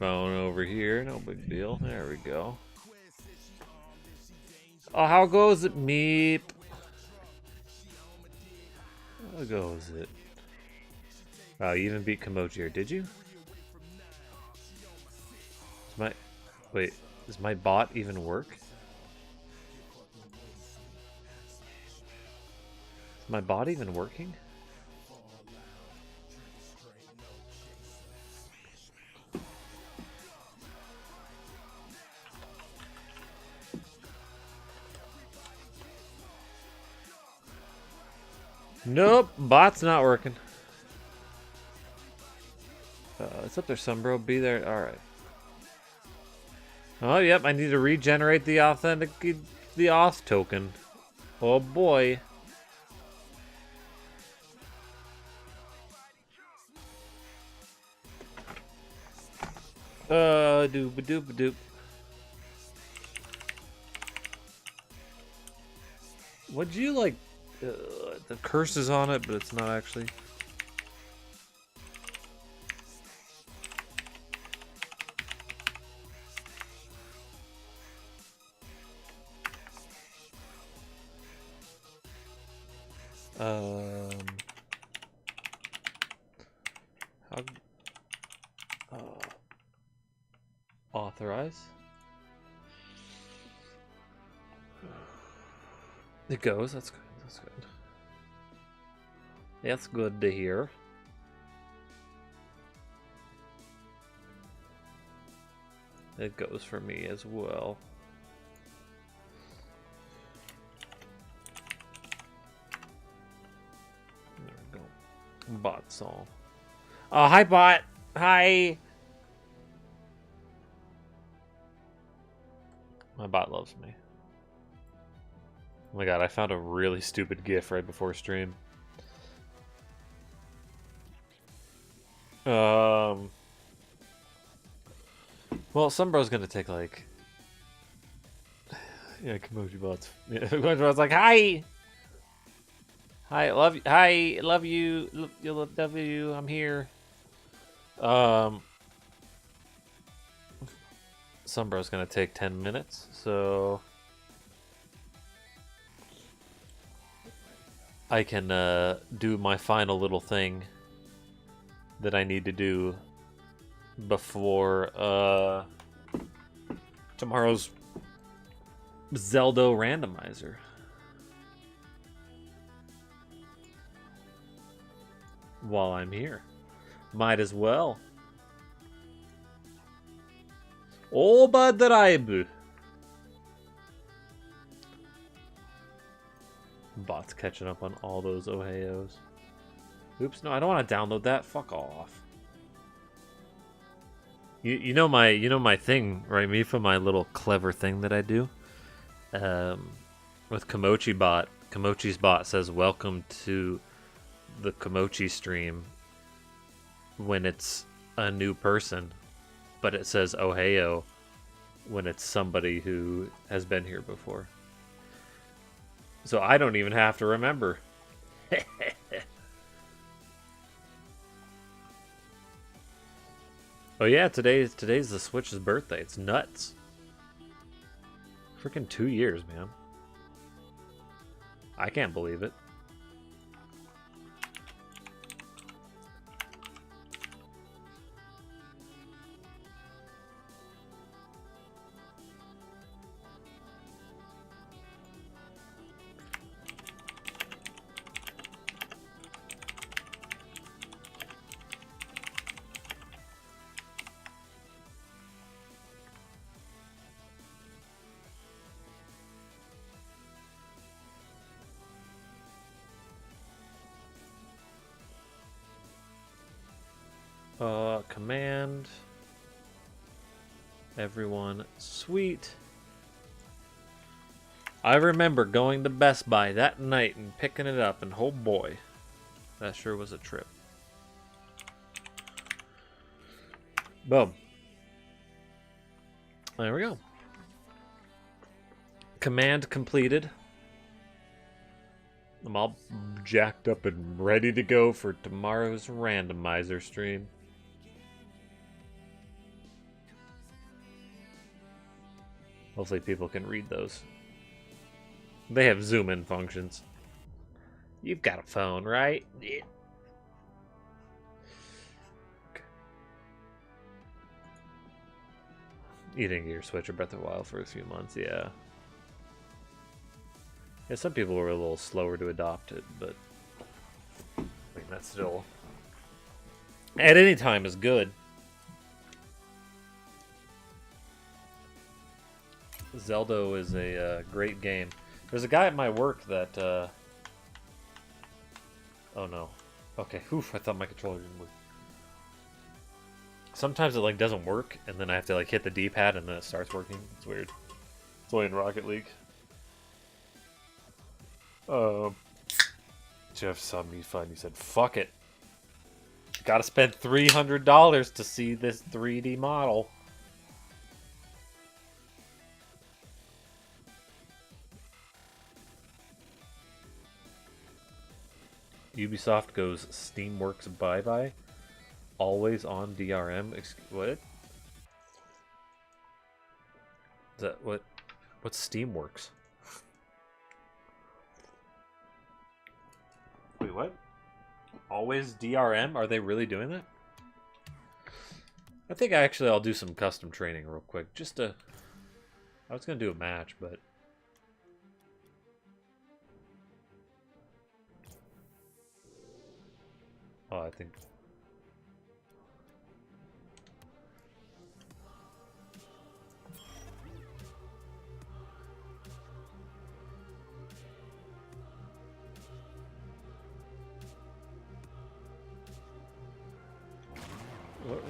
Microphone over here, no big deal. There we go. Oh, how goes it, Meep? How goes it? Wow, you even beat Kimochi here, did you? Wait, does my bot even work? Is my bot even working? Nope, bot's not working. Except there's some bro. Be there. All right. Oh, yep. I need to regenerate the auth token. Oh boy. Doop doop doop. Would you like? The curse is on it, but it's not actually. How? Authorize. It goes. That's good. That's good. That's good to hear. It goes for me as well. There we go. Bot song. Oh, hi, bot. Hi. My bot loves me. Oh my god, I found a really stupid GIF right before stream. Well, Sunbro's gonna take like, yeah, Kimochi bots. Yeah, Kimochi bots like, hi, love you, hi, love you, love you. I'm here. Sunbro's gonna take 10 minutes, so I can do my final little thing that I need to do before tomorrow's Zelda randomizer. While I'm here, might as well. Obadribe. Bot's catching up on all those Ohayos. Oops, no, I don't want to download that. Fuck off. You know my thing, right? Me for my little clever thing that I do. With Kimochi's bot says welcome to the Kimochi stream when it's a new person, but it says Ohayo when it's somebody who has been here before. So I don't even have to remember. Oh yeah, today's the Switch's birthday. It's nuts. Freaking 2 years, man. I can't believe it. Command everyone. Sweet. I remember going to Best Buy that night and picking it up, and oh boy, that sure was a trip. Boom. There we go. Command completed. I'm all jacked up and ready to go for tomorrow's randomizer stream. Hopefully people can read those. They have zoom in functions. You've got a phone, right? Yeah. You didn't get your Switch or Breath of the Wild for a few months, yeah. Yeah, some people were a little slower to adopt it, but I mean, that's still at any time is good. Zelda is a great game. There's a guy at my work that oh no. Okay, oof, I thought my controller didn't work. Sometimes it like doesn't work, and then I have to like hit the D-pad, and then it starts working. It's weird. It's only in Rocket League. Jeff saw me fun. He said, "Fuck it. Got to spend $300 to see this 3D model." Ubisoft goes Steamworks bye-bye. Always on DRM. What? Is that what? What's Steamworks? Wait, what? Always DRM? Are they really doing that? I think I'll do some custom training real quick. Just to... I was gonna do a match, but... Oh, I think... What?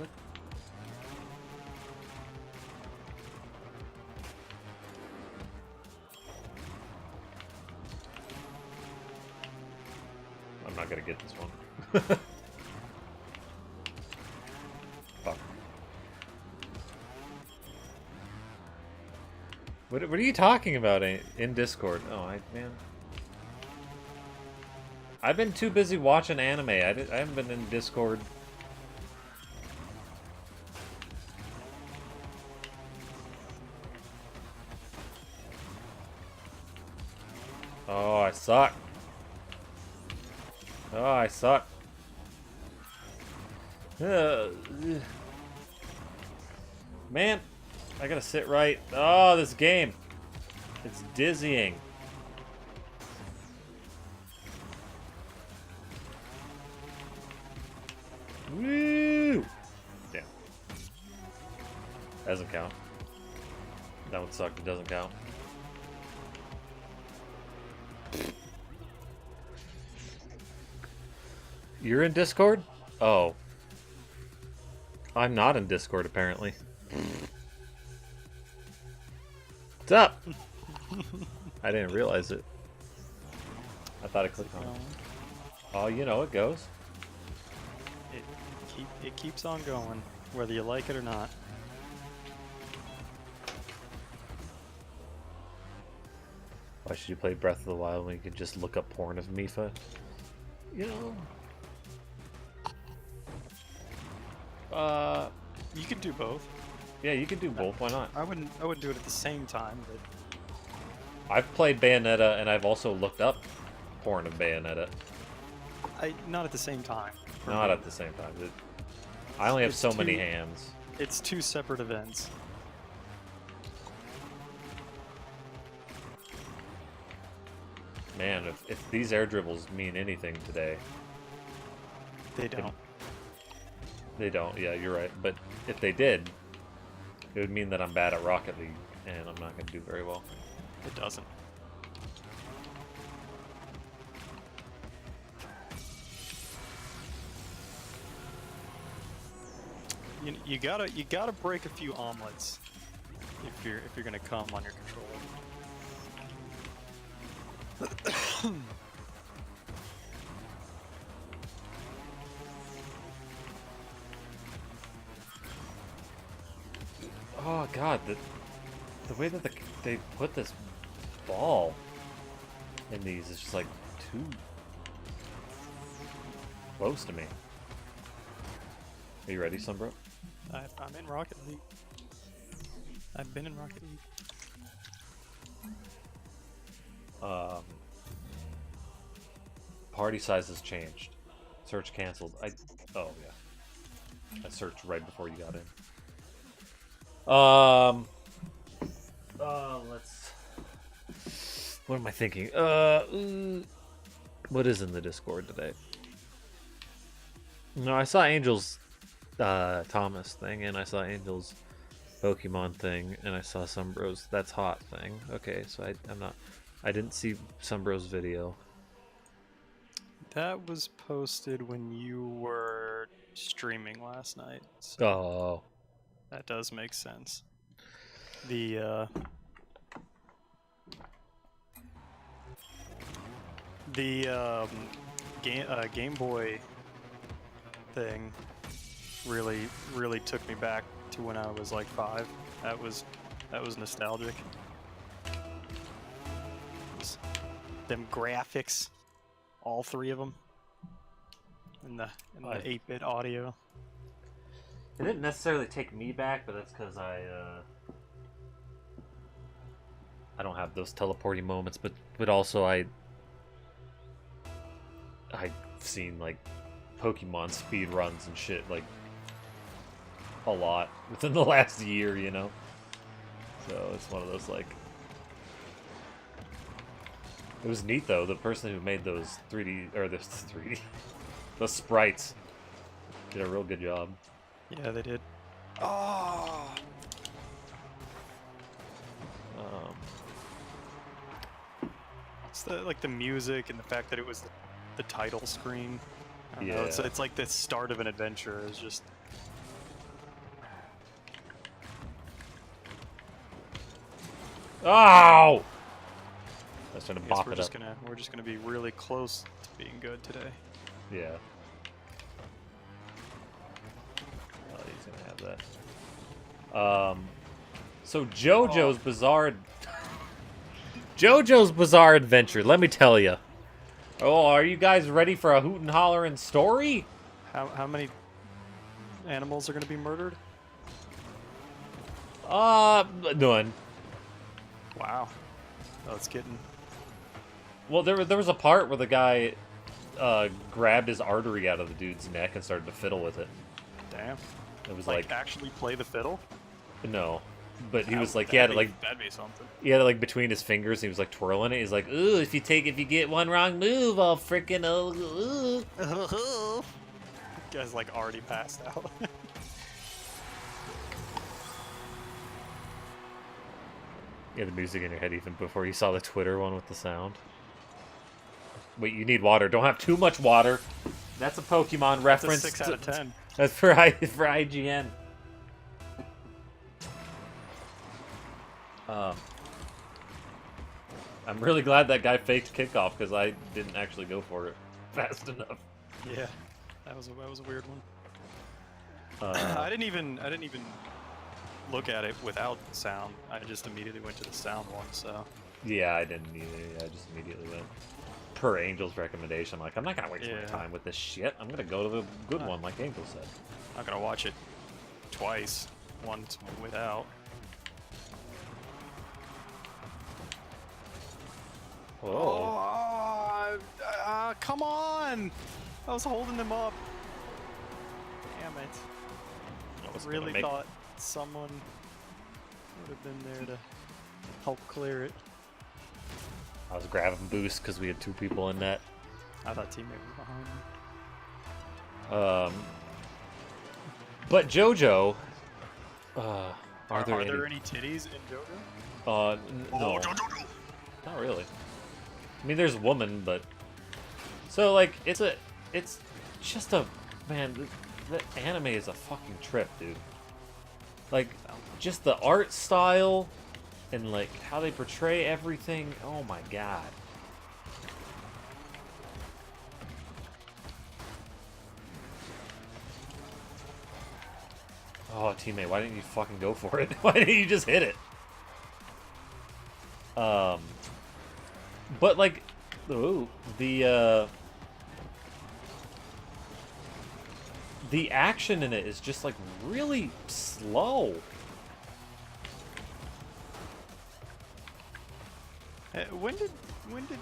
I'm not gonna get this one. Fuck. What are you talking about in Discord? Oh, man. I've been too busy watching anime. I haven't been in Discord. Oh, I suck. Oh, I suck. Man, I gotta sit right. Oh, this game. It's dizzying. Woo! Damn. Doesn't count. That would suck. It doesn't count. You're in Discord? Oh. I'm not in Discord, apparently. What's up? I didn't realize it. I thought I clicked on it. Oh, you know it goes. It keeps on going, whether you like it or not. Why should you play Breath of the Wild when you can just look up porn of Mifa? You know... You could do both. Yeah, you could do both. Why not? I wouldn't do it at the same time, but I've played Bayonetta, and I've also looked up porn of Bayonetta. not at the same time. Not at the same time. I only have so many hands. It's two separate events. Man, if these air dribbles mean anything today... They don't. They don't, yeah, you're right. But if they did, it would mean that I'm bad at Rocket League, and I'm not going to do very well. It doesn't. You gotta break a few omelets if you're gonna come on your controller. Oh god, the way that they put this ball in these is just like too close to me. Are you ready, Sunbro? I'm in Rocket League. I've been in Rocket League. Um, party size has changed. Search canceled. Oh yeah. I searched right before you got in. Let's. What am I thinking? What is in the Discord today? No, I saw Angel's Thomas thing, and I saw Angel's Pokemon thing, and I saw Sumbro's That's Hot thing. Okay, so I didn't see Sumbro's video. That was posted when you were streaming last night. So Oh. that does make sense. The Game Boy thing really took me back to when I was like 5. That was nostalgic. Them graphics, all 3 of them, in the 8-bit audio. It didn't necessarily take me back, but that's because I don't have those teleporting moments. But also I've seen like Pokemon speed runs and shit like a lot within the last year, you know. So it's one of those like. It was neat though. The person who made those 3D or this 3D, those sprites, did a real good job. Yeah, they did. Oh. It's the music and the fact that it was the title screen. I don't know, it's like the start of an adventure. Is just. Oh! I was trying to bop it up. We're just gonna be really close to being good today. Yeah. Oh, he's gonna have that. So Jojo's Bizarre Adventure. Let me tell you. Oh, are you guys ready for a hoot and hollering story? How many animals are gonna be murdered? None. Wow. Oh, it's getting. Well, there was a part where the guy grabbed his artery out of the dude's neck and started to fiddle with it. Damn. It was like actually play the fiddle? No. But he was like, he had it like that'd be something. He had it like between his fingers. And he was like twirling it. He's like, ooh, if you get one wrong move, I'll freaking ooh. Guy's like already passed out. You had the music in your head even before you saw the Twitter one with the sound. Wait, you need water. Don't have too much water. That's a Pokemon reference. That's a 6 out of 10. That's for IGN. I'm really glad that guy faked kickoff because I didn't actually go for it fast enough. Yeah, that was a weird one. I didn't even look at it without sound. I just immediately went to the sound one. So. Yeah, I didn't either. Yeah, I just immediately went. Per Angel's recommendation, I'm like, I'm not gonna waste my time with this shit. I'm gonna go to the good one, like Angel said. I'm not gonna watch it twice. Once without. Whoa. Oh, come on! I was holding them up. Damn it. I really thought someone would have been there to help clear it. I was grabbing boost because we had 2 people in net. I thought teammate was behind me. But Jojo, are there any titties in Jojo? No. Jojo! Not really. I mean, there's woman, but so like it's just a man. The anime is a fucking trip, dude. Like, just the art style and like how they portray everything. Oh my god. Oh, teammate, why didn't you fucking go for it? Why didn't you just hit it? But like, ooh, the action in it is just like really slow. When did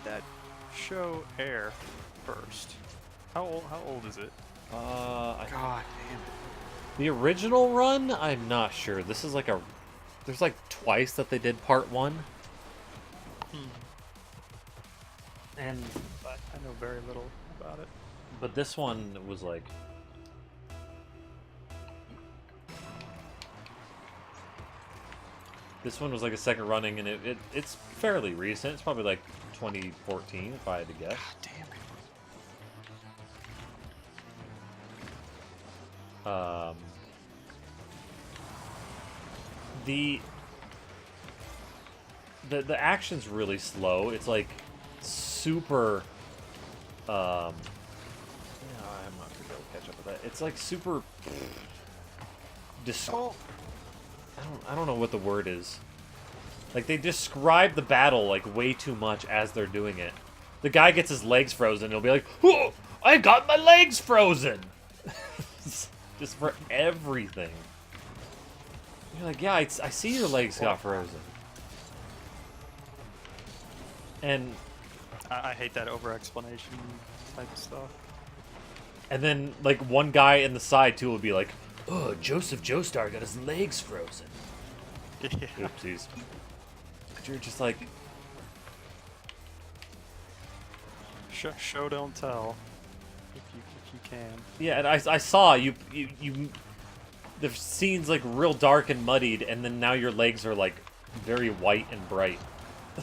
that show air first? How old is it? God damn it. The original run, I'm not sure. This is like there's like twice that they did part 1. And But I know very little about it. but this one was like a second running, and it's fairly recent. It's probably like 2014 if I had to guess. God damn it. The action's really slow. It's like super no, I'm not gonna be able to catch up with that. It's like super I don't know what the word is. Like, they describe the battle like way too much as they're doing it. The guy gets his legs frozen, and he'll be like, "Oh, I got my legs frozen!" Just for everything. You're like, yeah, I see your legs got frozen. And I hate that over-explanation type of stuff. and then, like, one guy in the side, too, will be like, "Oh, Joseph Joestar got his legs frozen." Yeah. Oopsies. But you're just like... Show don't tell. If you can. Yeah, and I saw you the scene's like real dark and muddied, and then now your legs are like very white and bright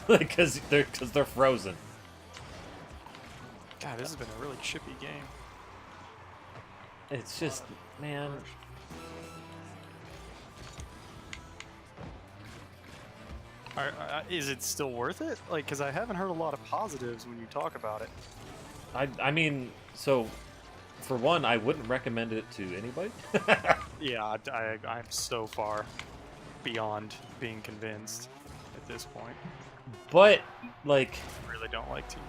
because they're frozen. God, this has been a really chippy game. It's just, man. Is it still worth it? Like, because I haven't heard a lot of positives when you talk about it. I mean, so for one, I wouldn't recommend it to anybody. Yeah, I'm so far beyond being convinced at this point. But like, I really don't like teammates.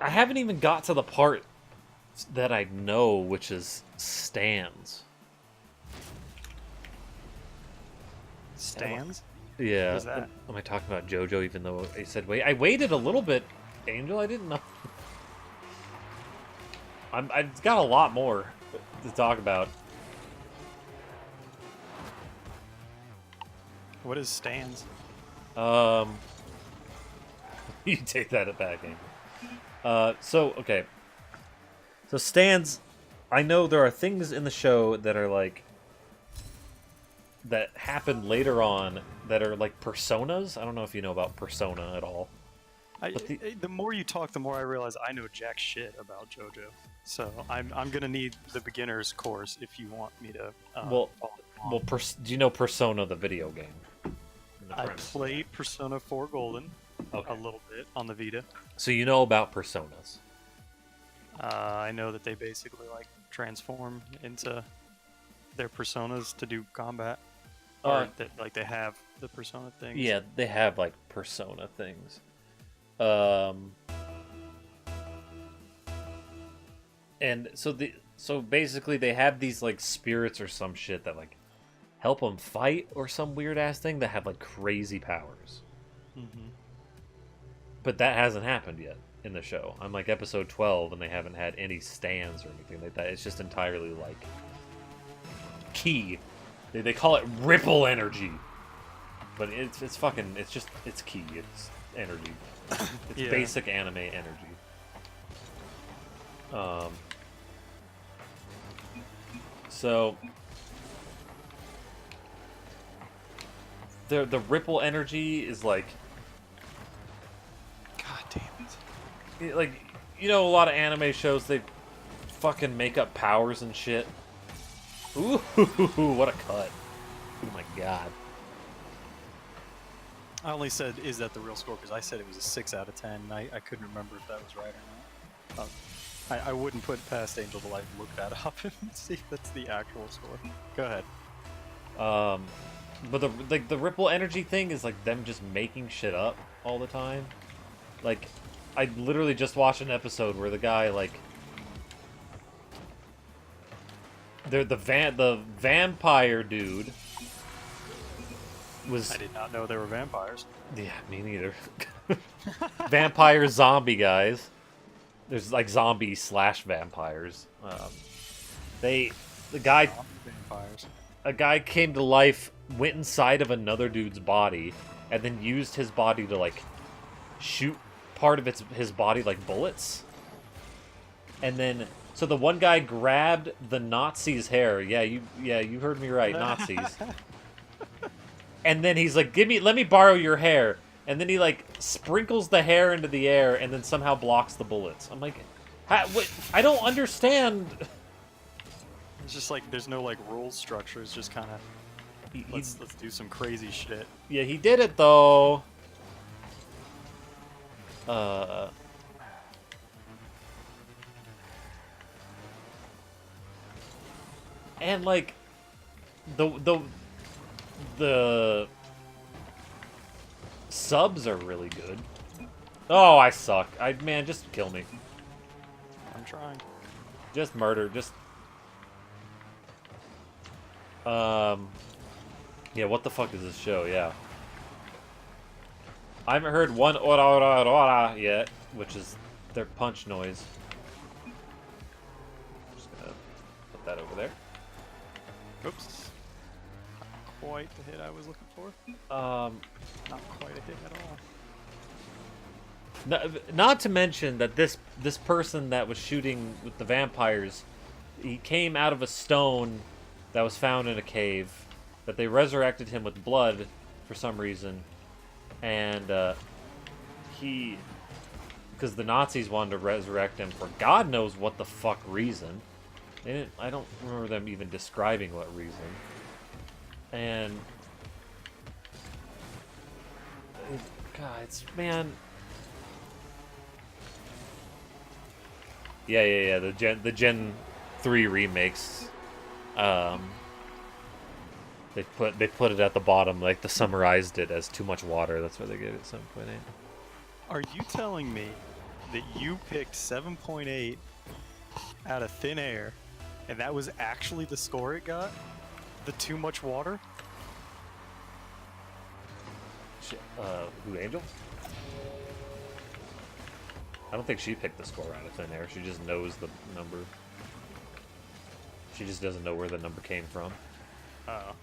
I haven't even got to the part that I know, which is stands. Stands? Yeah. What is that? Am I talking about Jojo? Even though I said wait, I waited a little bit. Angel, I didn't know. I've got a lot more to talk about. What is stands? You take that back, Angel. Okay. So stands, I know there are things in the show that are like that happen later on that are like personas. I don't know if you know about persona at all. The more you talk, the more I realize I know jack shit about JoJo. So I'm gonna need the beginner's course if you want me to. Do you know Persona, the video game? I played Persona 4 Golden a little bit on the Vita. So you know about personas. I know that they basically like transform into their personas to do combat. Or that like they have the persona things. Yeah, they have like persona things. And so basically they have these like spirits or some shit that like help them fight or some weird ass thing that have like crazy powers. Mm-hmm. But that hasn't happened yet in the show. I'm like episode 12 and they haven't had any stands or anything like that. It's just entirely like ki. They call it ripple energy. But it's ki. It's energy. It's basic anime energy. So the ripple energy is like, God damn it. like, you know, a lot of anime shows, they fucking make up powers and shit. Ooh, what a cut. Oh my god. I only said, is that the real score? Because I said it was a 6 out of 10. And I couldn't remember if that was right or not. I wouldn't put past Angel to like look that up and see if that's the actual score. Go ahead. But the ripple energy thing is like them just making shit up all the time. Like, I literally just watched an episode where the guy like the vampire dude was... I did not know they were vampires. Yeah, me neither. Vampire zombie guys. There's like zombie slash vampires. The guy... Vampires. A guy came to life, went inside of another dude's body, and then used his body to, like, shoot part of his body like bullets. And then... So the one guy grabbed the Nazi's hair. Yeah, you heard me right, Nazis. And then he's like, let me borrow your hair. And then he, like, sprinkles the hair into the air and then somehow blocks the bullets. I'm like, what? I don't understand. It's just like, there's no, like, rule structure. It's just kind of, let's do some crazy shit. Yeah, he did it, though. And, like, the subs are really good. Oh, I suck. Man, just kill me. I'm trying. Just murder. Just... Yeah, what the fuck is this show? Yeah. I haven't heard one ora ora ora yet, which is their punch noise. Just gonna put that over there. Oops. Not quite the hit I was looking for. Not quite a hit at all. Not to mention that this person that was shooting with the vampires, he came out of a stone that was found in a cave, that they resurrected him with blood for some reason, and because the Nazis wanted to resurrect him for God knows what the fuck reason. I don't remember them even describing what reason. And God, man. Yeah. The Gen 3 remakes. They put it at the bottom, like they summarized it as too much water. That's why they gave it 7.8. Are you telling me that you picked 7.8 out of thin air, and that was actually the score it got? The too much water? Who, Angel? I don't think she picked the score out of thin air. She just knows the number. She just doesn't know where the number came from. Oh.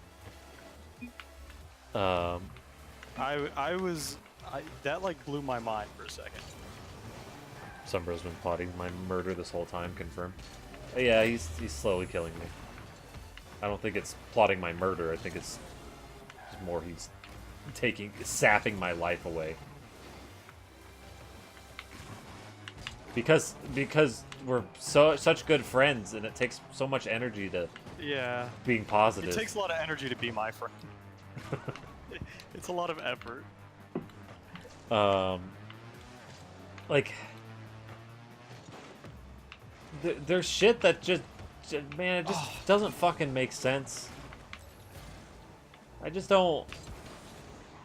That like blew my mind for a second. Sunbro's been plotting my murder this whole time, confirmed. Yeah, he's slowly killing me. I don't think it's plotting my murder. I think it's more he's sapping my life away. Because we're such good friends, and it takes so much energy to being positive. It takes a lot of energy to be my friend. It's a lot of effort. Like there's shit that just man, it just doesn't fucking make sense. I just don't.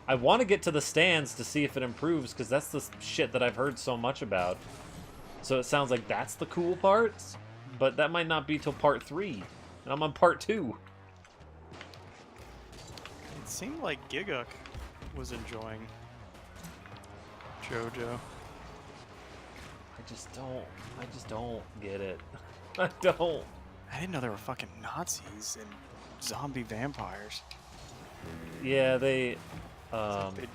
I want to get to the stands to see if it improves, because that's the shit that I've heard so much about. So it sounds like that's the cool parts, but that might not be till part 3, and I'm on part 2. It seemed like Giguk was enjoying Jojo. I just don't get it. I don't. I didn't know there were fucking Nazis and zombie vampires. Yeah, they. Like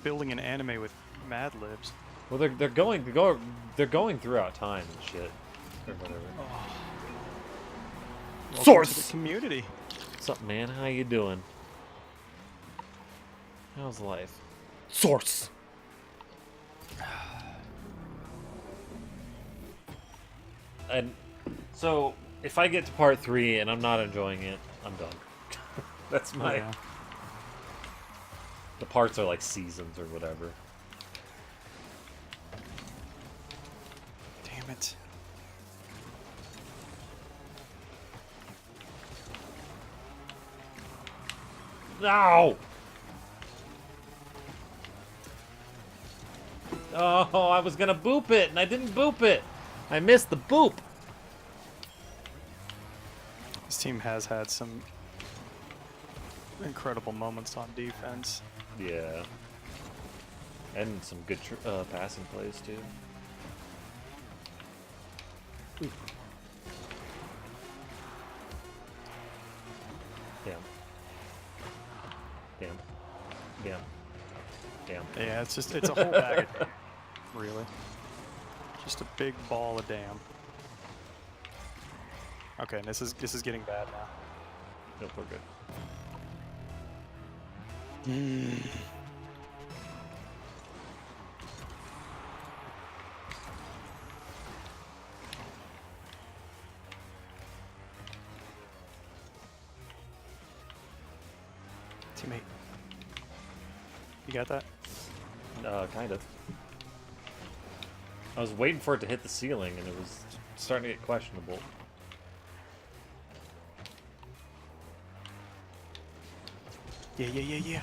building an anime with Mad Libs. Well, they're going throughout time and shit, or whatever. Welcome Source to the community. What's up, man? How you doing? How's life? Source. And so, if I get to part 3 and I'm not enjoying it, I'm done. That's my. Yeah. The parts are like seasons or whatever. Damn it. No! Oh, I was gonna boop it, and I didn't boop it! I missed the boop! This team has had some incredible moments on defense. Yeah. And some good passing plays, too. Ooh. Damn. Damn. Damn. Damn. Yeah, it's a whole bag of damn, really. Just a big ball of damn. Okay, this is getting bad now. Nope, we're good. Teammate. You got that? Kind of. I was waiting for it to hit the ceiling, and it was starting to get questionable. Yeah.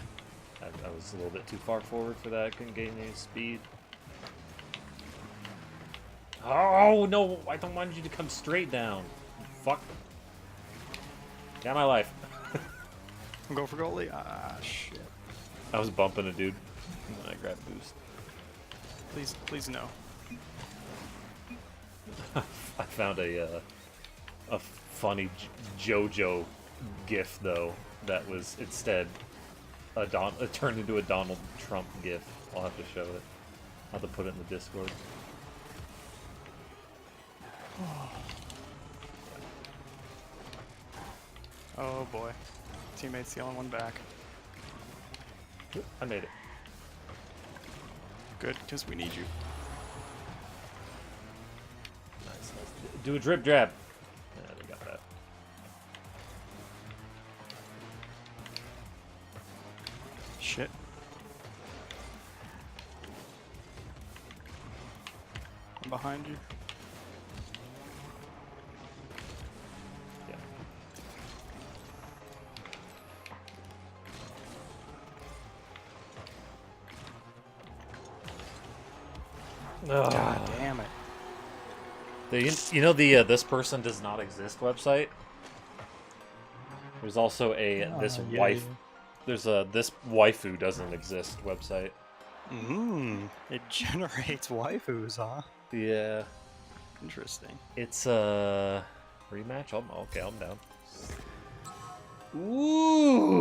I was a little bit too far forward for that. Couldn't gain any speed. Oh, no! I don't want you to come straight down. Fuck. Got my life. I'm going for goalie. Ah, shit. I was bumping a dude. And then I grabbed boost. Please no. I found a funny Jojo gif, though, that was instead it turned into a Donald Trump gif. I'll have to show it. I'll have to put it in the Discord. Oh boy. Teammate's the only one back. I made it. Good, because we need you. Nice. Do a drip drab. Yeah, we got that. Shit. I'm behind you. Oh. God damn it. You know the this person does not exist website? There's also a this waifu doesn't exist website. It generates waifus, huh? Yeah. Interesting. It's a rematch. Okay, I'm down. Ooh.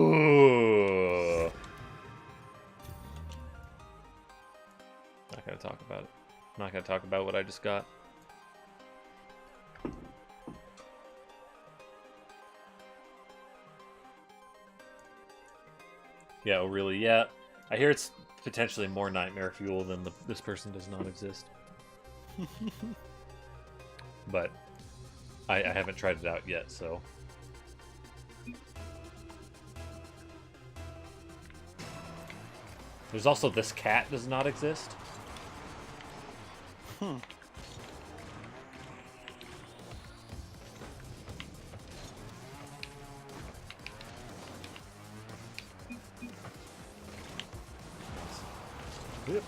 Not gonna talk about it. Not gonna talk about what I just got. Yeah, oh, really? Yeah. I hear it's potentially more nightmare fuel than this person does not exist. But I haven't tried it out yet, so. There's also this cat does not exist. Yep.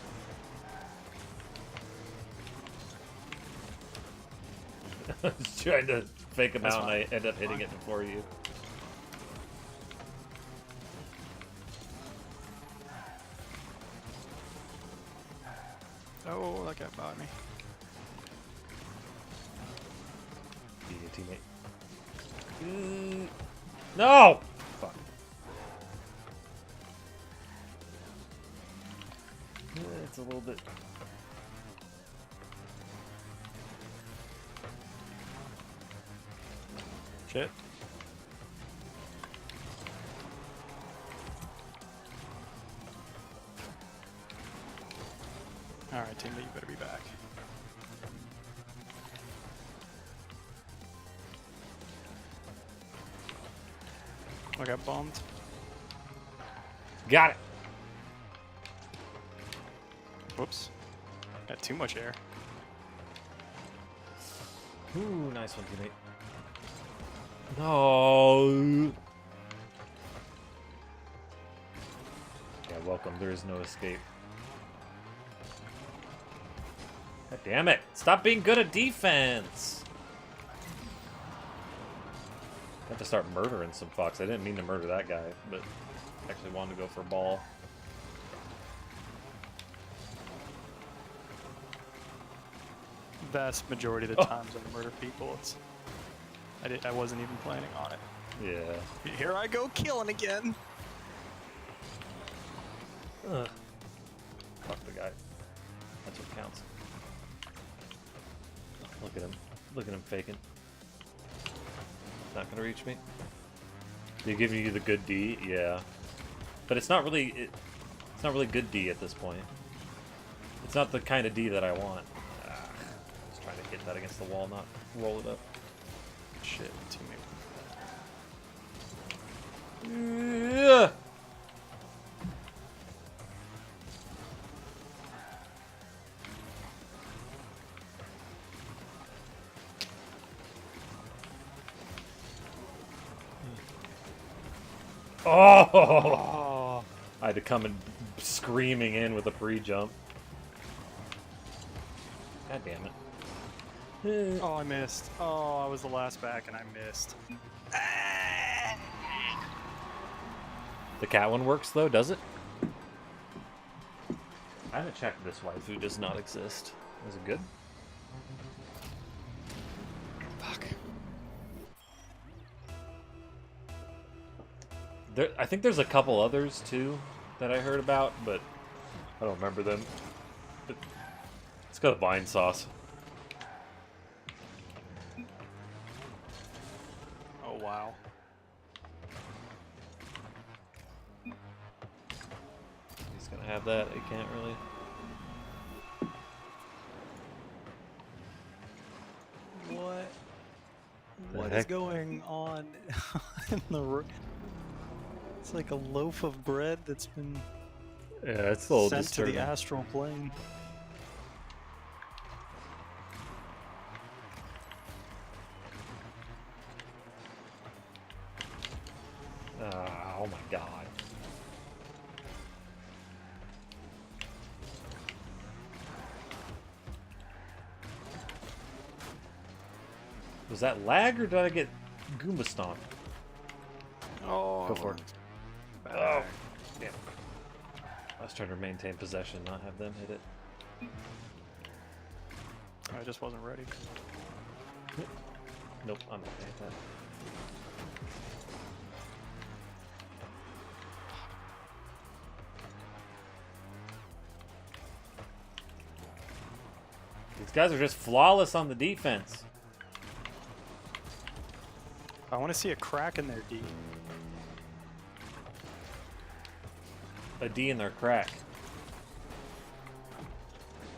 I was trying to fake him out, and I end up hitting it before you. Oh, that guy bought me. Yeah, teammate. No! Fuck. It's a little bit. Shit. Alright, teammate, you better be back. I got bombed. Got it! Whoops. Got too much air. Ooh, nice one, teammate. No! Yeah, welcome. There is no escape. God damn it! Stop being good at defense! I have to start murdering some fucks. I didn't mean to murder that guy, but actually wanted to go for a ball. Vast majority of the times when I murder people, I wasn't even planning on it. Yeah. Here I go killing again. Ugh. Fuck the guy. That's what counts. Look at him. Look at him faking. Not gonna reach me. They give you the good D, yeah. But it's not really it's not really good D at this point. It's not the kind of D that I want. Just trying to hit that against the wall, not roll it up. Shit, teammate. Yeah. Oh! I had to come in screaming in with a pre-jump. God damn it. Oh, I missed. Oh, I was the last back and I missed. The cat one works though, does it? I haven't checked this waifu does not exist. Is it good? Fuck. I think there's a couple others too that I heard about, but I don't remember them. But let's go with vine sauce. Oh, wow. He's gonna have that. He can't really. What is going on in the? It's like a loaf of bread that's been it's a little sent disturbing. to the astral plane. Oh my god. Was that lag or did I get Goomba stomped? Oh, Go for it. Oh, damn. I was trying to maintain possession, not have them hit it. I just wasn't ready. Nope, I'm not gonna hit that. These guys are just flawless on the defense. I want to see a crack in their D. A D in their crack.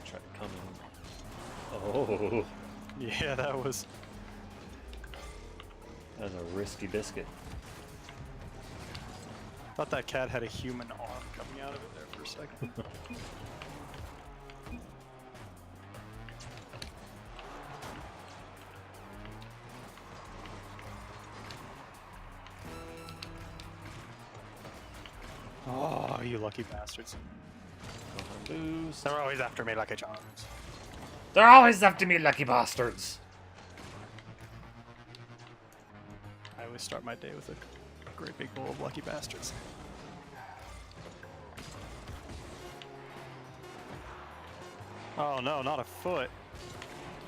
Try to come in. Oh, Yeah, that was that's a risky biscuit. Thought that cat had a human arm coming out of it there for a second. Oh, you lucky bastards. Boost. They're always after me like a charms. They're always after me, lucky bastards. I always start my day with a great big bowl of lucky bastards. Oh no, not a foot.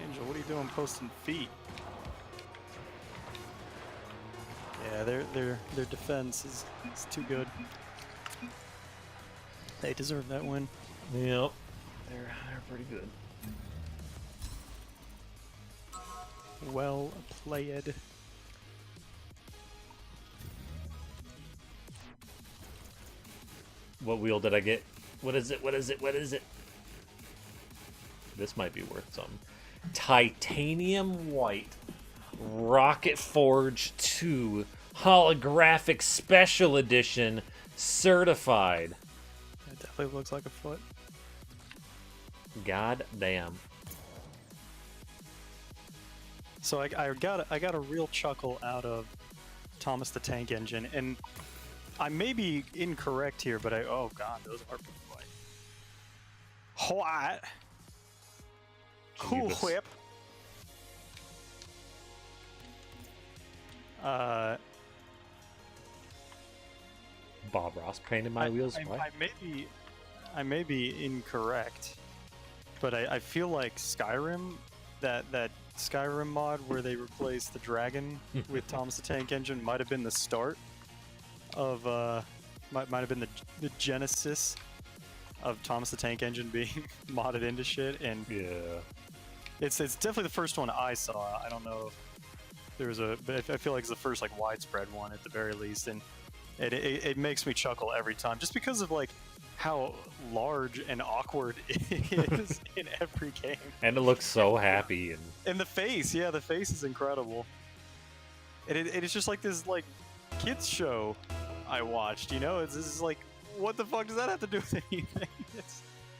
Angel, what are you doing posting feet? Yeah, their defense is too good. They deserve that win. Yep. They're pretty good. Well played. What wheel did I get? What is it? What is it? What is it? This might be worth something. Titanium white Rocket Forge 2 holographic special edition certified. It definitely looks like a foot. God damn. So I got a real chuckle out of Thomas the Tank Engine, and I may be incorrect here, but oh god, those are pretty white. White. Cool Jeebus. whip. Uh, Bob Ross painted my wheels. What? I may be incorrect, but I feel like Skyrim, that Skyrim mod where they replaced the dragon with Thomas the Tank Engine might have been the start of might have been the genesis of Thomas the Tank Engine being modded into shit, and Yeah. it's definitely the first one I saw. I don't know if there was but I feel like it's the first like widespread one at the very least, and it makes me chuckle every time just because of like how large and awkward it is in every game. And it looks so happy And the face, yeah, the face is incredible. And it's just like this like kids show I watched, you know? This is like, what the fuck does that have to do with anything?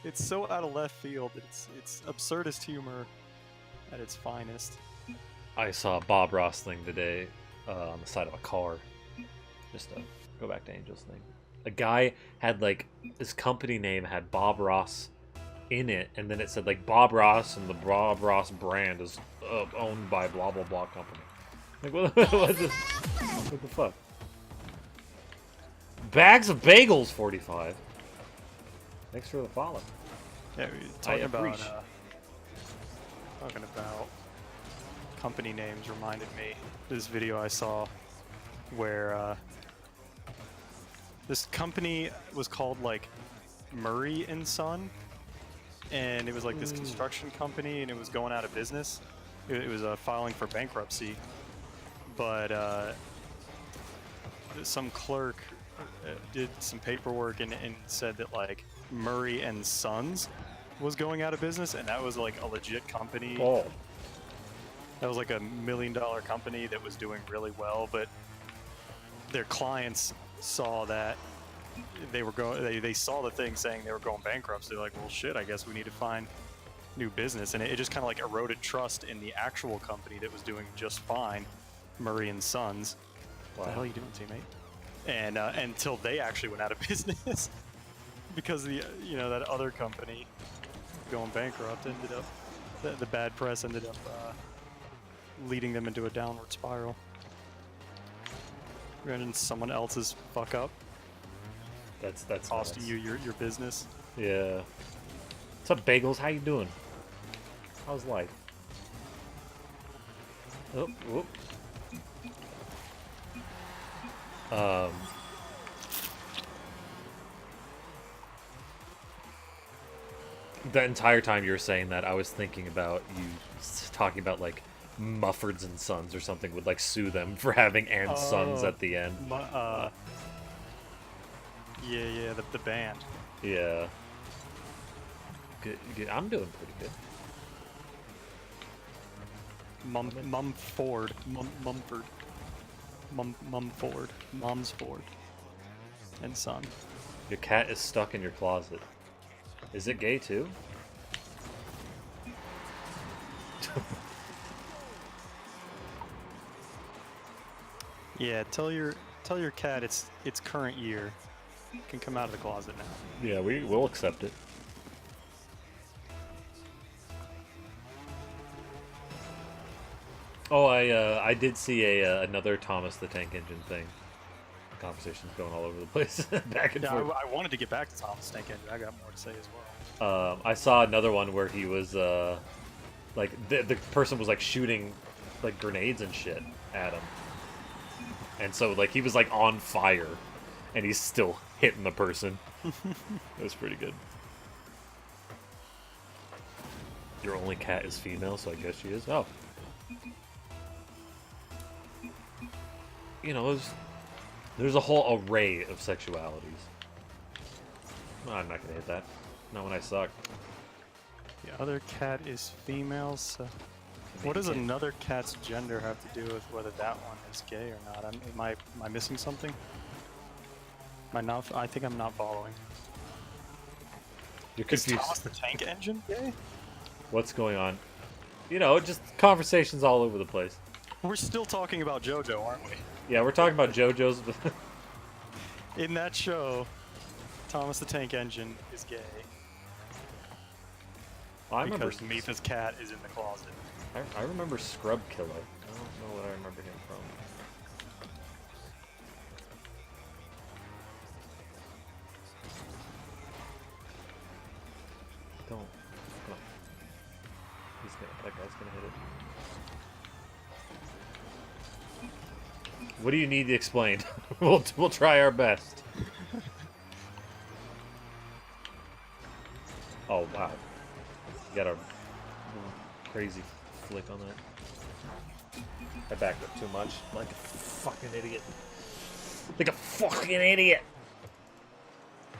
It's so out of left field. It's absurdist humor at its finest. I saw a Bob Ross thing today on the side of a car. Just to go back to Angel's thing. A guy had like his company name had Bob Ross in it, and then it said like Bob Ross and the Bob Ross brand is owned by blah blah blah company. Like what the fuck? Bags of bagels 45. Thanks for the follow. Yeah, talking about company names reminded me this video I saw where this company was called like Murray and Son, and it was like this construction company, and it was going out of business. It was filing for bankruptcy, but some clerk did some paperwork and said that like Murray and Sons was going out of business, and that was like a legit company. Oh. That was like $1 million company that was doing really well, but their clients saw that they were going. They saw the thing saying they were going bankrupt. So they're like, well, shit. I guess we need to find new business, and it just kind of like eroded trust in the actual company that was doing just fine, Murray and Sons. What the hell are you doing, teammate? And until they actually went out of business because that other company going bankrupt ended up the bad press ended up leading them into a downward spiral. And someone else's fuck up. That's costing nice. you your business. Yeah. What's up, Bagels? How you doing? How's life? Oh, whoop. The entire time you were saying that, I was thinking about you talking about like Muffords and Sons or something would like sue them for having and Sons at the end. Yeah, the band. Yeah. Good. I'm doing pretty good. Mumford. Mom's Ford. And Son. Your cat is stuck in your closet. Is it gay too? Yeah, tell your cat it's current year. It can come out of the closet now. Yeah, we'll accept it. Oh, I did see another Thomas the Tank Engine thing. Conversations going all over the place, back and forth. I wanted to get back to Thomas the Tank Engine. I got more to say as well. I saw another one where he was like the person was like shooting like grenades and shit at him, and so like he was like on fire, and he's still hitting the person. It was pretty good. Your only cat is female, so I guess she is. Oh. You know, there's a whole array of sexualities. No, I'm not gonna hit that. Not when I suck. The other cat is female, so... What does another cat's gender have to do with whether that one is gay or not? Am I missing something? Am I not? I think I'm not following. You're confused. Is Thomas the Tank Engine gay? What's going on? You know, just conversations all over the place. We're still talking about Jojo, aren't we? Yeah, we're talking about JoJo's. In that show, Thomas the Tank Engine is gay. Well, I remember because Mipha's cat is in the closet. I remember Scrub Killer. I don't know what I remember him from. That guy's gonna hit it. What do you need explained? we'll try our best. Oh wow. You got a crazy flick on that. I backed up too much. Like a fucking idiot. Like a fucking idiot.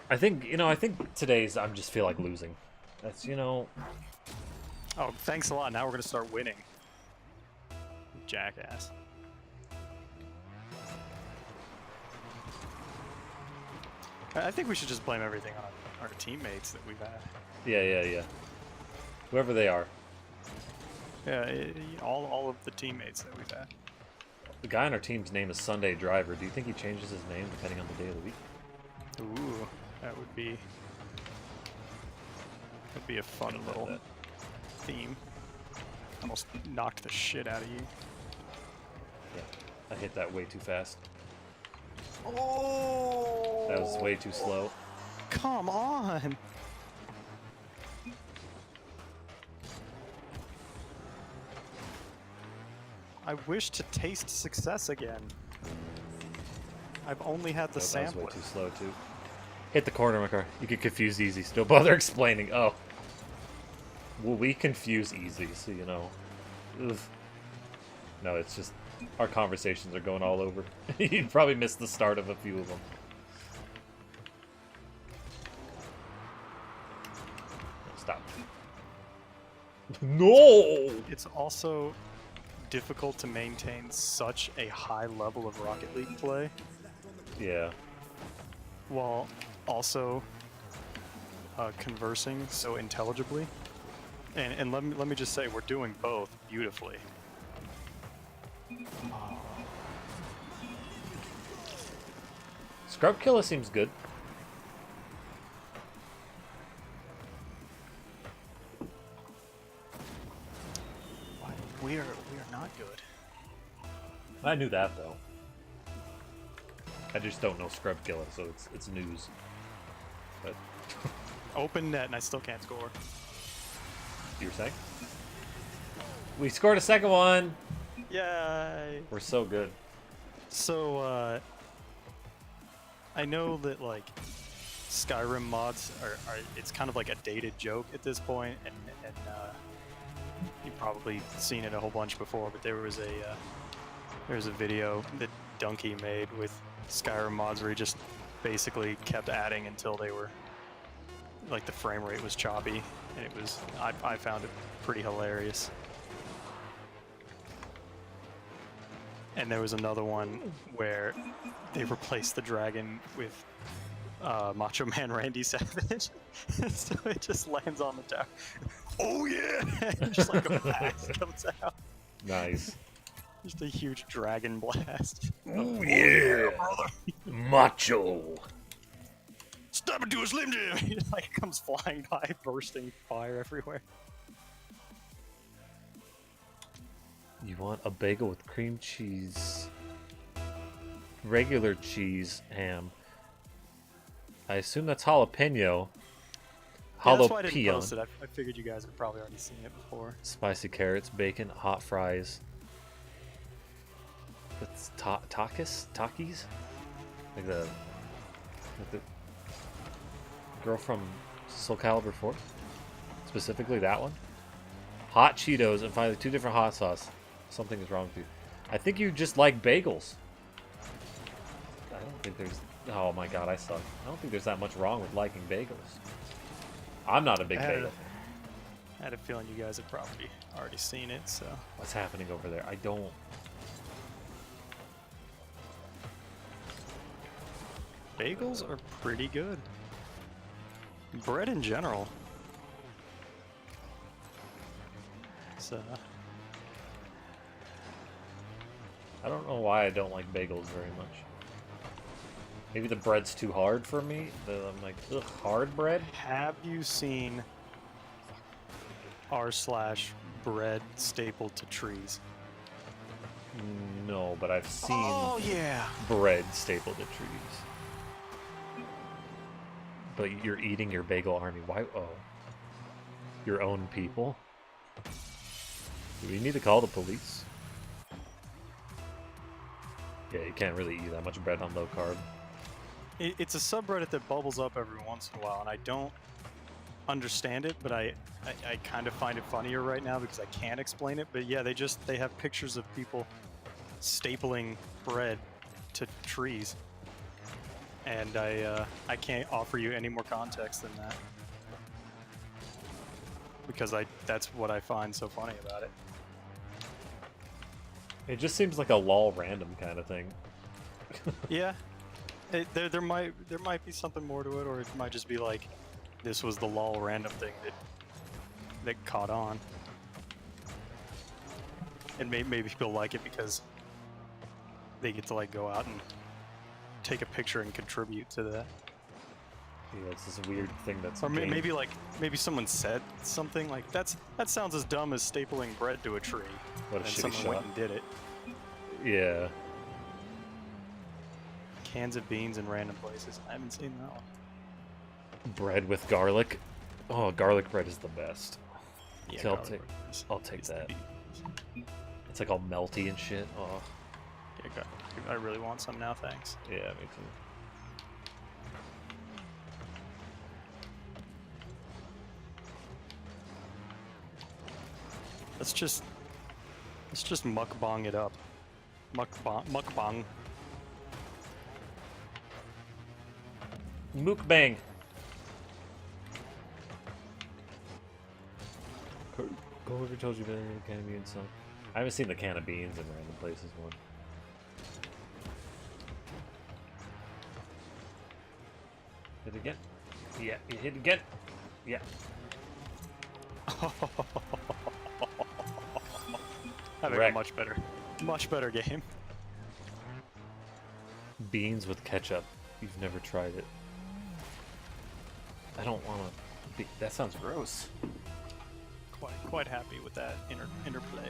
I think, I think today's I'm just feel like losing. That's, Oh, thanks a lot. Now we're gonna start winning. Jackass. I think we should just blame everything on our teammates that we've had. Yeah. Whoever they are. Yeah, all of the teammates that we've had. The guy on our team's name is Sunday Driver. Do you think he changes his name depending on the day of the week? Ooh, that would be a fun little theme. Almost knocked the shit out of you. Yeah, I hit that way too fast. Oh! That was way too slow. Come on! I wish to taste success again. I've only had the sampler. That was way too slow too. Hit the corner, my car. You get confused easy. So don't bother explaining. Oh. Well, we confuse easy, so you know. Ugh. No, it's just our conversations are going all over. You'd probably miss the start of a few of them. Stop. No! It's also difficult to maintain such a high level of Rocket League play. Yeah. While also conversing so intelligibly. And let me just say, we're doing both beautifully. Scrub Killer seems good. We're not good. I knew that though. I just don't know Scrub Killer, so it's news. But Open net and I still can't score. you were saying? We scored a second one. Yay! We're so good. So I know that like Skyrim mods are it's kind of like a dated joke at this point, and you've probably seen it a whole bunch before, but there was a video that Donkey made with Skyrim mods where he just basically kept adding until they were like the frame rate was choppy, and it was I found it pretty hilarious. And there was another one where they replaced the dragon with Macho Man Randy Savage. So it just lands on the tower. Oh yeah! And just like a blast comes out. Nice. Just a huge dragon blast. Oh yeah, brother! Macho. Stop it to a Slim Jim! He just like comes flying by, bursting fire everywhere. You want a bagel with cream cheese, regular cheese, ham. I assume that's jalapeno. Yeah, that's why I didn't post Jalapeno. it. I figured you guys had probably already seen it before. Spicy carrots, bacon, hot fries. That's Takis? Like the girl from Soul Calibur 4? Specifically that one? Hot Cheetos, and finally 2 different hot sauce. Something is wrong with you. I think you just like bagels. I don't think there's... Oh my god, I suck. I don't think there's that much wrong with liking bagels. I'm not a big bagel fan. I had a feeling you guys had probably already seen it, so... What's happening over there? I don't... Bagels are pretty good. Bread in general. So... I don't know why I don't like bagels very much. Maybe the bread's too hard for me. I'm like, ugh, hard bread? Have you seen r/bread stapled to trees? No, but I've seen yeah. bread stapled to trees. But you're eating your bagel army. Why? Oh. Your own people? Do we need to call the police? Yeah, you can't really eat that much bread on low carb. It's a subreddit that bubbles up every once in a while, and I don't understand it, but I kind of find it funnier right now because I can't explain it. But yeah, they have pictures of people stapling bread to trees, and I can't offer you any more context than that because that's what I find so funny about it. It just seems like a lol random kind of thing. Yeah, there might be something more to it, or it might just be like this was the lol random thing that caught on, and maybe people like it because they get to like go out and take a picture and contribute to that. Yeah, it's this weird thing that's. Or maybe someone said something like that sounds as dumb as stapling bread to a tree. What a and shitty someone shot. went and did it. Yeah. Cans of beans in random places. I haven't seen that one. Bread with garlic. Oh, garlic bread is the best. Yeah, So I'll take that. It's like all melty and shit. Oh. Yeah, I really want some now, thanks. Yeah, me too. Let's just mukbang it up. Mukbang. Mukbang. Go over told you about the can of beans song. I haven't seen the can of beans in random places one. Hit it again. Yeah, you hit it again. Yeah. Having a much better game. Beans with ketchup. You've never tried it. I don't want to. That sounds gross. Quite happy with that interplay.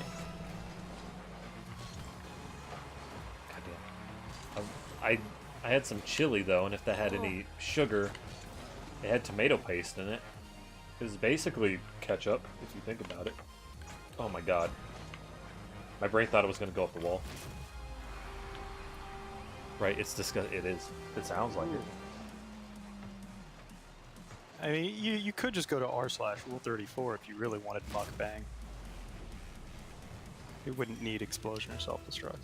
Goddamn. I had some chili though, and if that had any sugar, it had tomato paste in it. It was basically ketchup, if you think about it. Oh my god. My brain thought it was going to go up the wall. Right, it's disgusting. It is. It sounds like it. I mean, you could just go to r/rule34 if you really wanted mukbang. It wouldn't need explosion or self-destruct.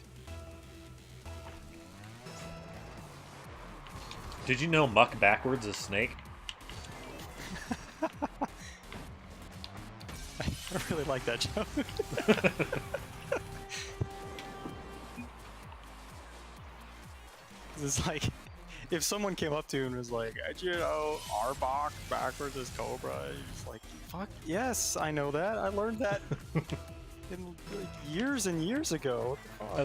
Did you know muck backwards is snake? I really like that joke. It's like, if someone came up to you and was like, you know, Arbok backwards is Cobra, he's like, fuck, yes, I know that. I learned that in like, years and years ago. I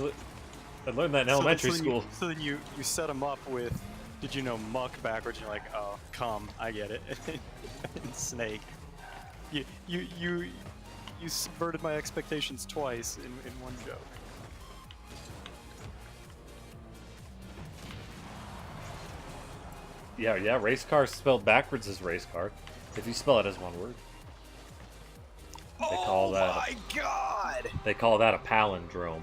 learned that in elementary school. So then you set them up with, did you know muck backwards? And you're like, oh, come, I get it. And snake. You subverted my expectations twice in one joke. Yeah, race car spelled backwards is race car. If you spell it as one word. They call that my god! They call that a palindrome.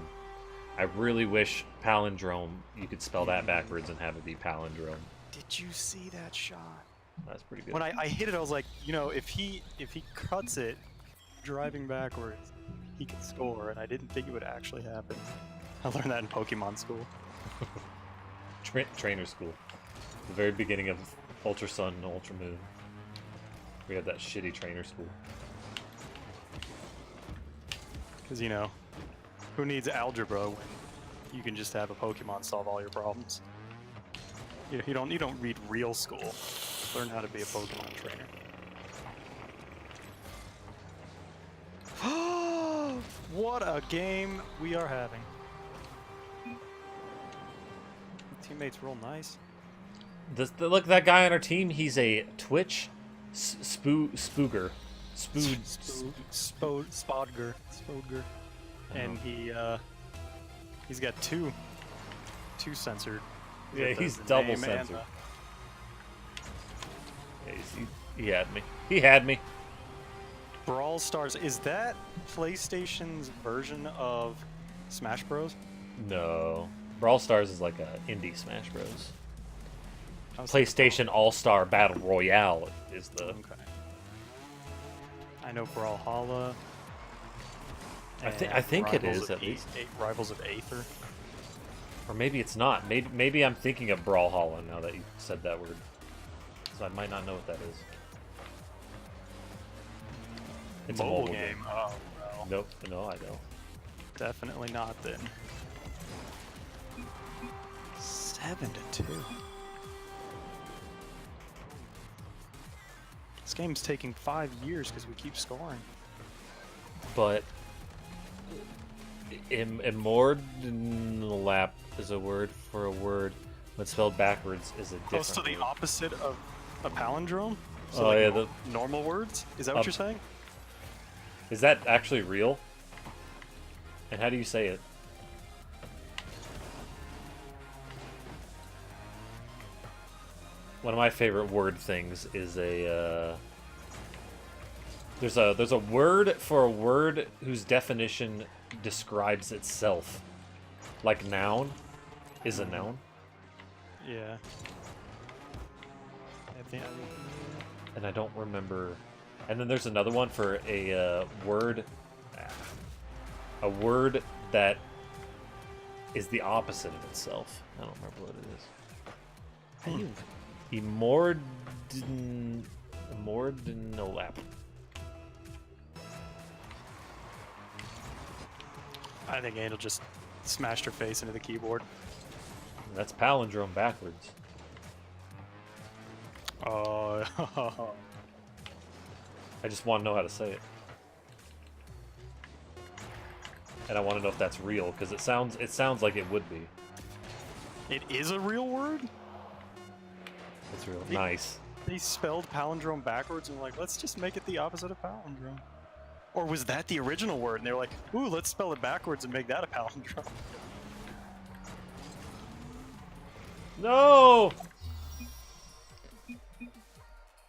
I really wish palindrome, you could spell that backwards and have it be palindrome. Did you see that shot? That's pretty good. When I hit it, I was like, you know, if he cuts it driving backwards, he can score, and I didn't think it would actually happen. I learned that in Pokemon school. Trainer school. The very beginning of Ultra Sun and Ultra Moon. We had that shitty trainer school. Because, you know, who needs algebra when you can just have a Pokemon solve all your problems? You don't read real school. Learn how to be a Pokemon trainer. What a game we are having. Teammates real nice. Look, that guy on our team, he's a Twitch spooger. Spodger. And he's got two censored. Yeah, he's double censored. Yeah, he had me. He had me. Brawl Stars, is that PlayStation's version of Smash Bros? No. Brawl Stars is like a indie Smash Bros. I was PlayStation All-Star Battle Royale is the... Okay. I know Brawlhalla. I think it is, at least. Rivals of Aether. Or maybe it's not. Maybe I'm thinking of Brawlhalla now that you said that word. So I might not know what that is. It's a mobile game. Oh, well. Nope. No, I don't. Definitely not then. 7-2. This game's taking 5 years because we keep scoring. But immordnlap is a word for a word. When spelled backwards is a different So the word. opposite of a palindrome? So Oh, like yeah, normal words? Is that what you're saying? Is that actually real? And how do you say it? One of my favorite word things is a there's a word for a word whose definition describes itself. Like noun is a noun. Yeah. I think And I don't remember. And then there's another one for a word that is the opposite of itself. I don't remember what it is. Immordnlap. I think Angel just smashed her face into the keyboard. That's palindrome backwards. Oh. I just want to know how to say it. And I want to know if that's real, because it sounds like it would be. It is a real word? It's real. Nice. They spelled palindrome backwards and were like, let's just make it the opposite of palindrome. Or was that the original word? And they were like, ooh, let's spell it backwards and make that a palindrome. No!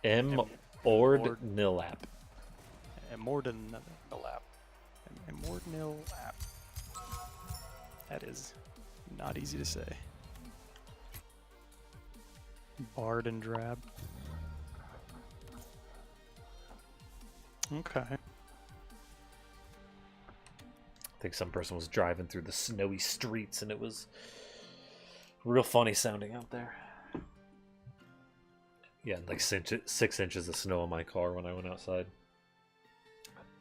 Immordnlap. Immordnlap. That is not easy to say. Bard and drab. Okay. I think some person was driving through the snowy streets and it was real funny sounding out there. Yeah, like 6 inches of snow in my car when I went outside.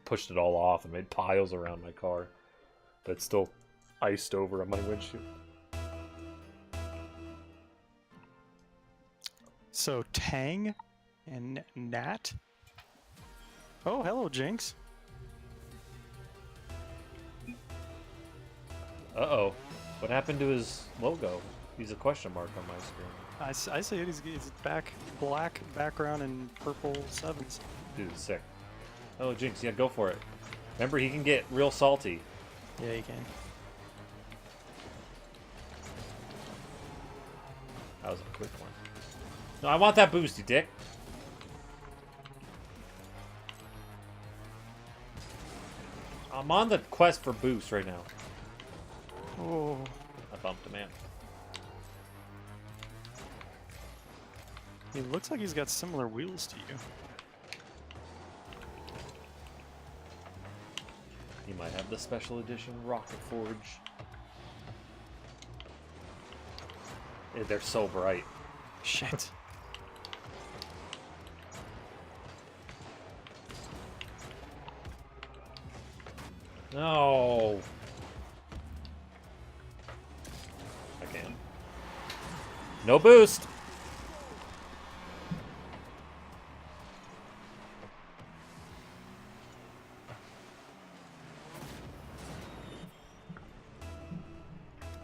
Pushed it all off and made piles around my car, but it's still iced over on my windshield. So Tang and Nat. Oh, hello, Jinx. Uh-oh. What happened to his logo? He's a question mark on my screen. I see it. He's black background and purple sevens. Dude, sick. Oh, Jinx, yeah, go for it. Remember, he can get real salty. Yeah, you can. That was a quick one. No, I want that boost, you dick. I'm on the quest for boost right now. Oh. I bumped a man. He looks like he's got similar wheels to you. He might have the special edition Rocket Forge. They're so bright. Shit. No. I can. No boost.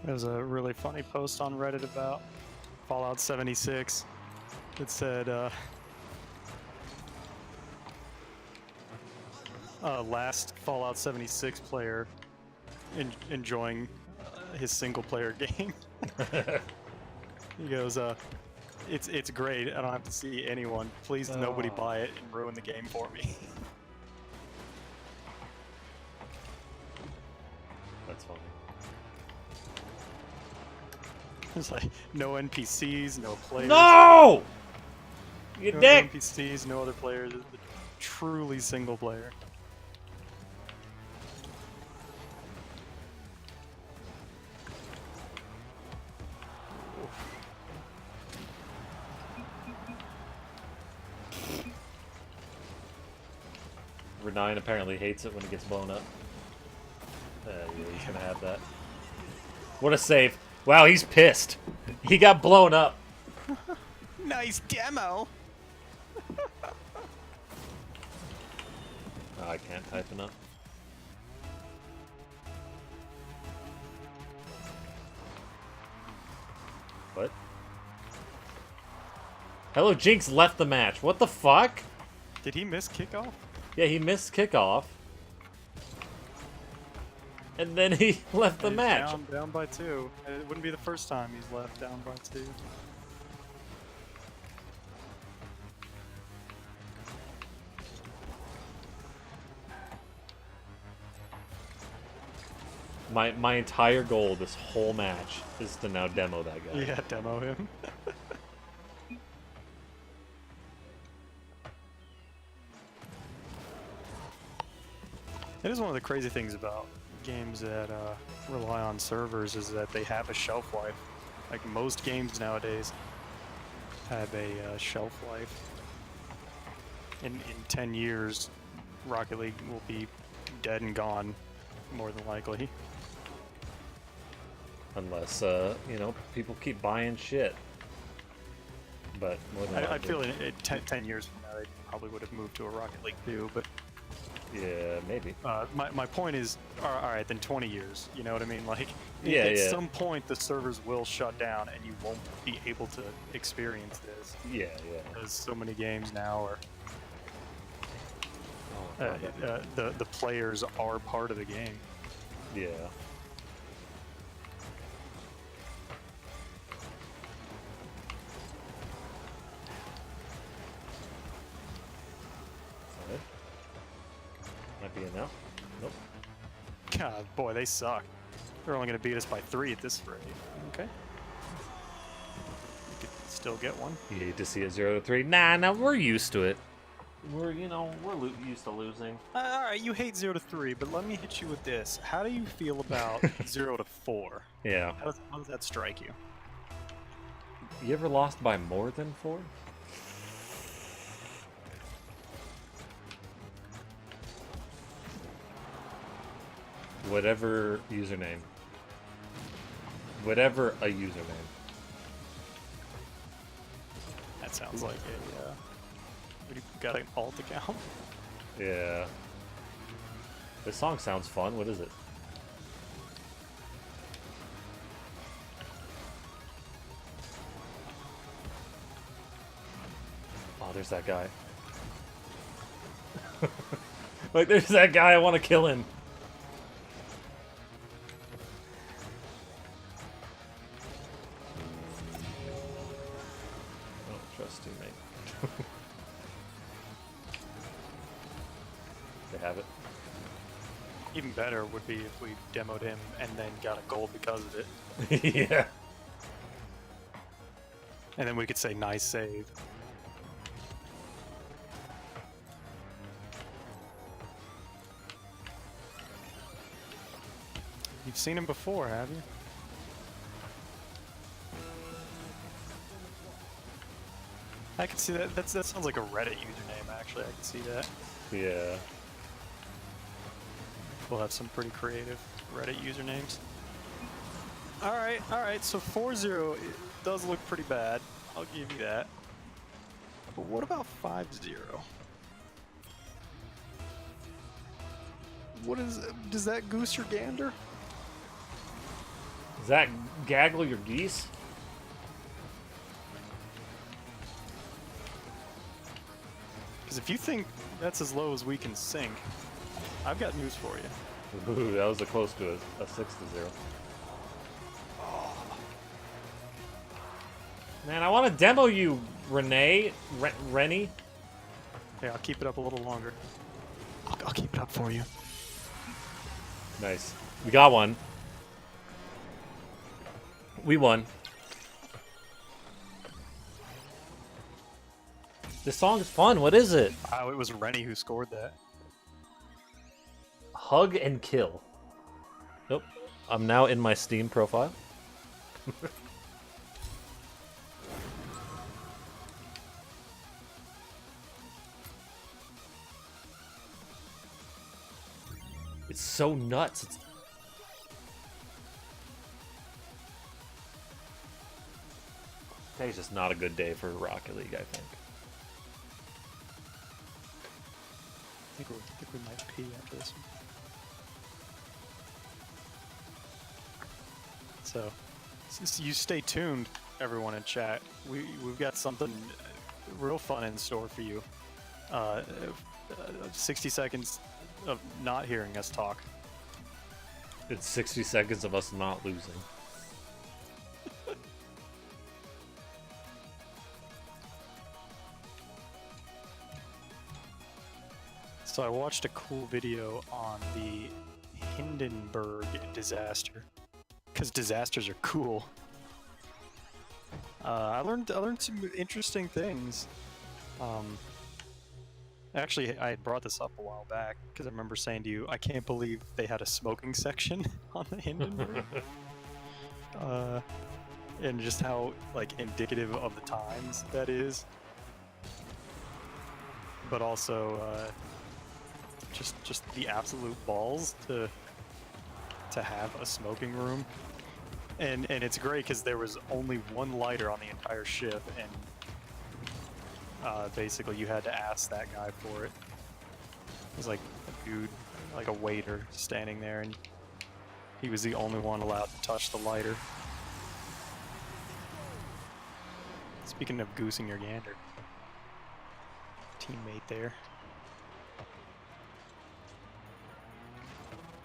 There's a really funny post on Reddit about Fallout 76 that said, last Fallout 76 player enjoying his single-player game. He goes, it's great. I don't have to see anyone. Please, nobody buy it and ruin the game for me. There's like no NPCs, no players. No! You No dick! NPCs, no other players. It's truly single player. Renine apparently hates it when it gets blown up. Yeah, he's gonna have that. What a save. Wow, he's pissed. He got blown up. Nice demo! Oh, I can't type enough. What? Hello Jinx left the match. What the fuck? Did he miss kickoff? Yeah, he missed kickoff. And then he left the He's match. Down by 2. It wouldn't be the first time he's left down by 2. My entire goal this whole match is to now demo that guy. Yeah, demo him. It is one of the crazy things about games that rely on servers is that they have a shelf life. Like most games nowadays have a shelf life. In 10 years, Rocket League will be dead and gone, more than likely. Unless, you know, people keep buying shit. But more than I likely. feel in 10 years from now, they probably would have moved to a Rocket League 2, but Yeah, maybe. my point is, all right, then 20 years. You know what I mean? Like, Yeah, at yeah. some point, the servers will shut down, and you won't be able to experience this. Yeah, yeah. Because so many games now are Oh, the players are part of the game. yeah. Sorry. Might be in now. Nope. God, boy, they suck. They're only going to beat us by 3 at this rate. Okay. You could still get one. You hate to see it 0-3. Nah, we're used to it. We're, you know, we're used to losing. All right, you hate 0 to 3, but let me hit you with this. How do you feel about 0 to 4? Yeah. How does that strike you? You ever lost by more than 4? Whatever username. Whatever a username. That sounds like a. You got an alt account? Yeah. This song sounds fun. What is it? Oh, there's that guy. Like, there's that guy. I want to kill him. Don't trust teammate. They have it. Even better would be if we demoed him and then got a gold because of it. Yeah. And then we could say nice save. You've seen him before, have you? I can see that. That sounds like a Reddit username, actually. I can see that. Yeah. We'll have some pretty creative Reddit usernames. Alright, so 4-0 it does look pretty bad. I'll give you that. But what about 5-0? What is... does that goose your gander? Does that gaggle your geese? Because if you think that's as low as we can sink, I've got news for you. Ooh, that was close to a 6-0. Man, I want to demo you, Renee. Rennie. Hey, I'll keep it up a little longer. I'll keep it up for you. Nice. We got one. We won. This song is fun. What is it? Oh, it was Rennie who scored that. Hug and Kill. Nope. I'm now in my Steam profile. It's so nuts. Today's just not a good day for Rocket League, I think. I think we might pee after this one. So, you stay tuned, everyone in chat. We've got something real fun in store for you. 60 seconds of not hearing us talk. It's 60 seconds of us not losing. So I watched a cool video on the Hindenburg disaster, because disasters are cool. I learned some interesting things. Actually, I had brought this up a while back because I remember saying to you, I can't believe they had a smoking section on the Hindenburg. And just how like indicative of the times that is. But also, just the absolute balls to have a smoking room. And it's great because there was only one lighter on the entire ship, and basically you had to ask that guy for it. It was like a dude, like a waiter, standing there, and he was the only one allowed to touch the lighter. Speaking of goosing your gander, teammate there.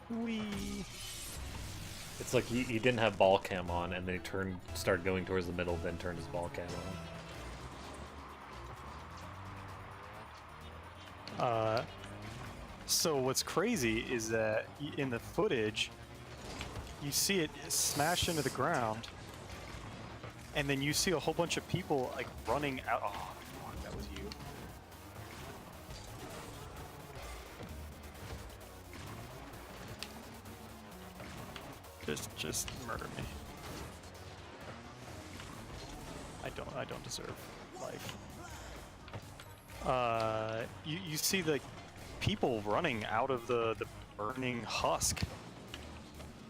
Wee. It's like he didn't have ball cam on, and they started going towards the middle, then turned his ball cam on. So what's crazy is that in the footage, you see it smash into the ground, and then you see a whole bunch of people like running out. Oh, fuck, that was you. Just murder me. I don't deserve life. You see the people running out of the burning husk.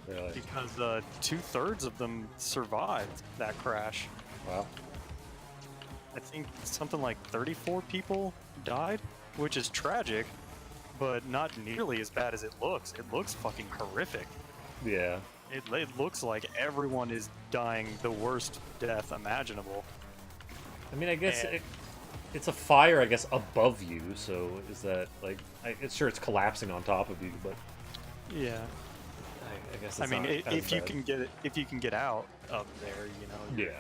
Really? Because 2/3 of them survived that crash. Wow. I think something like 34 people died, which is tragic, but not nearly as bad as it looks. It looks fucking horrific. Yeah. It looks like everyone is dying the worst death imaginable. I mean, I guess it's a fire, I guess, above you, so is that, like, it's sure it's collapsing on top of you, but... Yeah. I guess I it's mean, not as if you bad. can get out of there, you know. Yeah.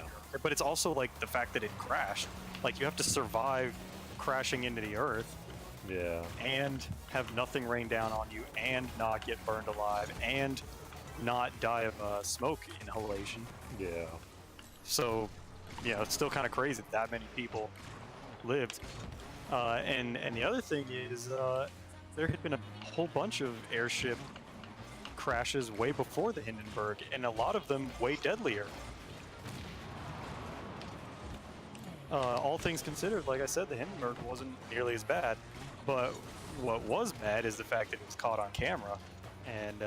But it's also like the fact that it crashed. Like you have to survive crashing into the earth. Yeah. And have nothing rain down on you, and not get burned alive, and not die of smoke inhalation. Yeah. So, yeah, it's still kind of crazy that many people lived. And the other thing is, there had been a whole bunch of airship crashes way before the Hindenburg, and a lot of them way deadlier. All things considered, like I said, the Hindenburg wasn't nearly as bad, but what was bad is the fact that it was caught on camera, and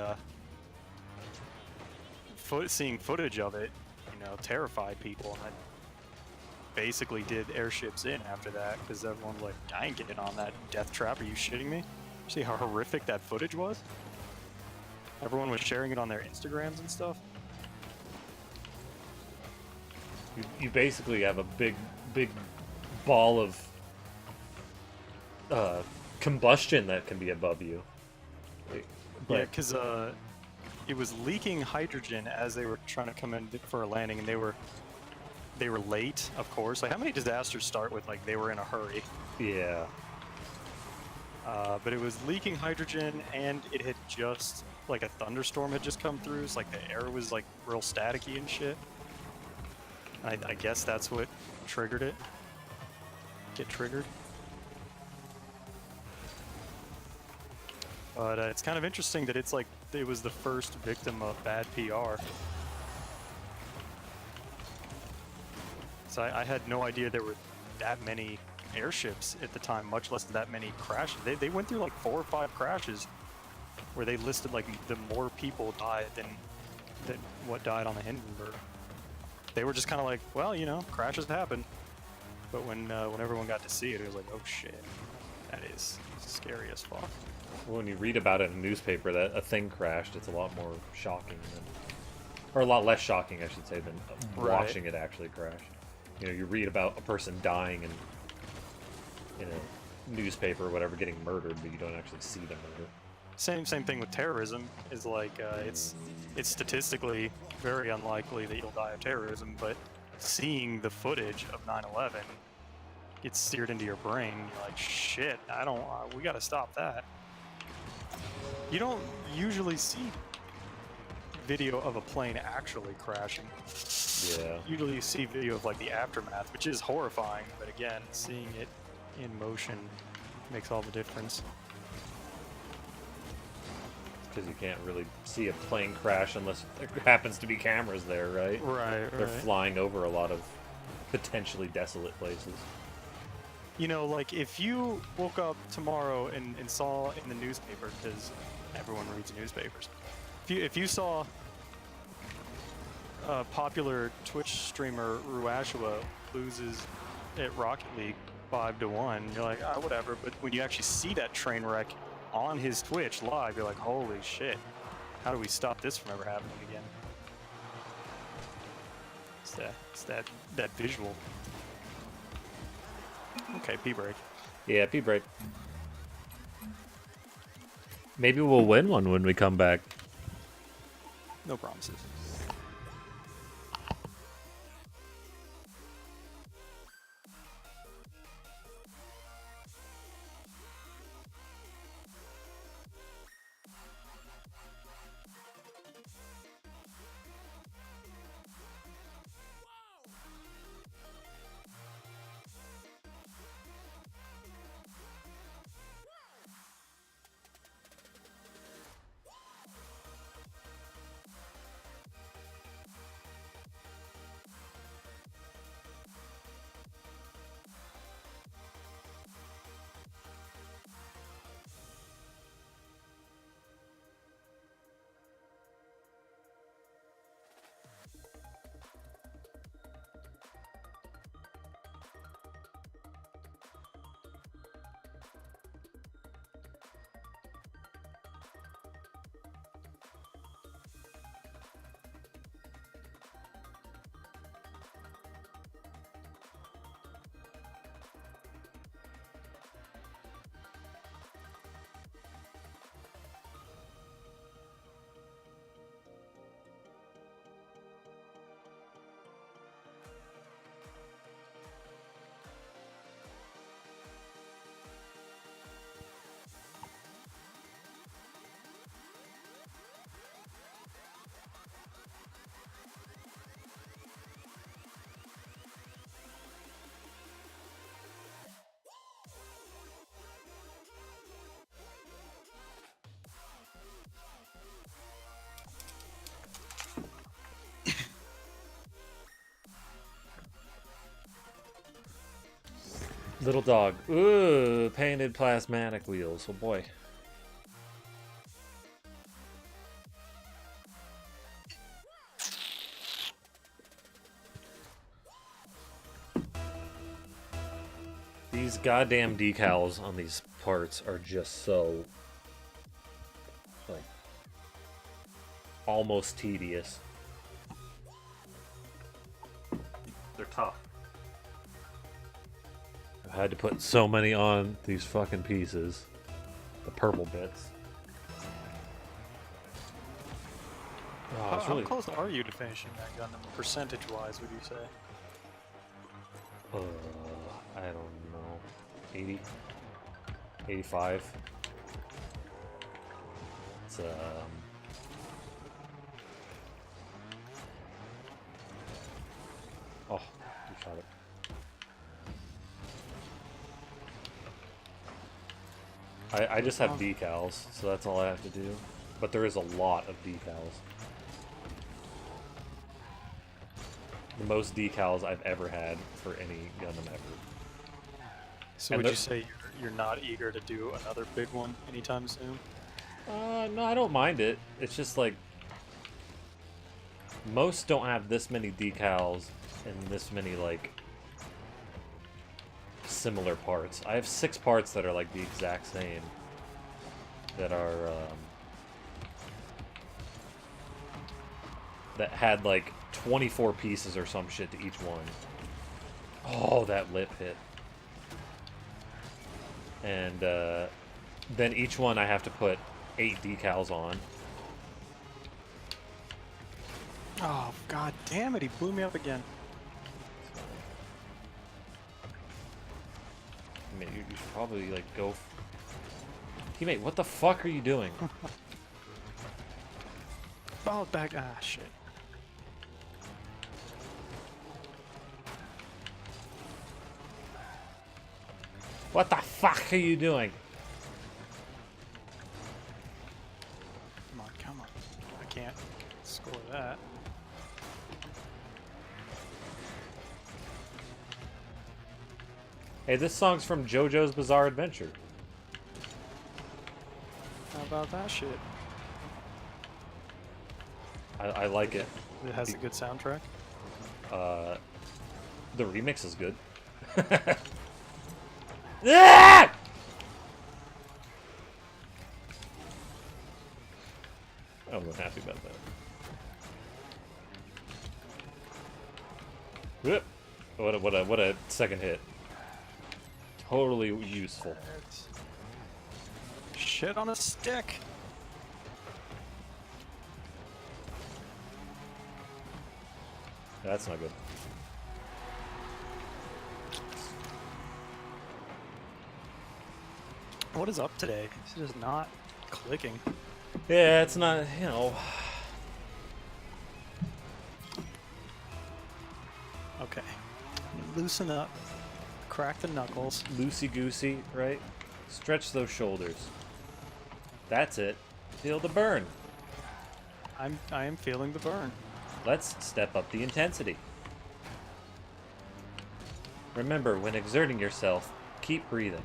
seeing footage of it, you know, terrified people, and that basically did airships in after that, because everyone was like, I ain't getting on that death trap, are you shitting me? See how horrific that footage was? Everyone was sharing it on their Instagrams and stuff. You basically have a big ball of combustion that can be above you. Yeah, because it was leaking hydrogen as they were trying to come in for a landing, and they were late, of course. Like, how many disasters start with like they were in a hurry? Yeah. But it was leaking hydrogen, and it had just, like, a thunderstorm had just come through, so like the air was like real staticky and shit. I guess that's what triggered it. get triggered. But it's kind of interesting that it's like it was the first victim of bad PR. So I had no idea there were that many airships at the time, much less that many crashes. They went through like 4 or 5 crashes where they listed like the more people died than what died on the Hindenburg. They were just kind of like, well, you know, crashes happen. But when everyone got to see it, it was like, oh shit, that is scary as fuck. Well, when you read about it in a newspaper that a thing crashed, it's a lot more shocking than, or a lot less shocking, I should say, than watching it actually crash. You know, you read about a person dying in a newspaper or whatever, getting murdered, but you don't actually see the murder. Same thing with terrorism. Is like it's statistically very unlikely that you'll die of terrorism, but seeing the footage of 9/11 gets seared into your brain. You're like, shit, we gotta stop that. You don't usually see video of a plane actually crashing. Yeah. Usually you see video of like the aftermath, which is horrifying, but again, seeing it in motion makes all the difference. Because you can't really see a plane crash unless there happens to be cameras there, right? Right. They're flying over a lot of potentially desolate places. You know, like if you woke up tomorrow and saw in the newspaper, because everyone reads newspapers, if you saw a popular Twitch streamer Ruashua loses at Rocket League 5-1, you're like, ah, whatever. But when you actually see that train wreck on his Twitch live, you're like, holy shit, how do we stop this from ever happening again? It's that visual. Okay, P-break. Yeah, P-break. Maybe we'll win one when we come back. No promises. Little dog. Ooh, painted plasmatic wheels. Oh boy. These goddamn decals on these parts are just so, like, almost tedious. They're tough. I've had to put so many on these fucking pieces. The purple bits. Oh, How close are you to finishing that Gundam, percentage-wise, would you say? I don't know. 80? 85? It's, oh, you shot it. I just have decals, so that's all I have to do. But there is a lot of decals. The most decals I've ever had for any Gundam ever. So would you say you're not eager to do another big one anytime soon? No, I don't mind it. It's just like most don't have this many decals and this many like similar parts. I have 6 parts that are like the exact same. That are that had like 24 pieces or some shit to each one. Oh, that lip hit. And then each one I have to put 8 decals on. Oh, god damn it, he blew me up again. I mean, you should probably like go. Teammate, what the fuck are you doing? Oh, back. Ah, shit. What the fuck are you doing? Come on, come on. I can't score that. Hey, this song's from Jojo's Bizarre Adventure. How about that shit? I like it. It has a good soundtrack. The remix is good. Ah! I'm happy about that. Whoop. What a second hit. Totally useful. Shit on a stick. That's not good. What is up today? It's just not clicking. Yeah, it's not, you know. Okay. Loosen up. Crack the knuckles. Loosey-goosey, right? Stretch those shoulders. That's it. Feel the burn. I am feeling the burn. Let's step up the intensity. Remember, when exerting yourself, keep breathing.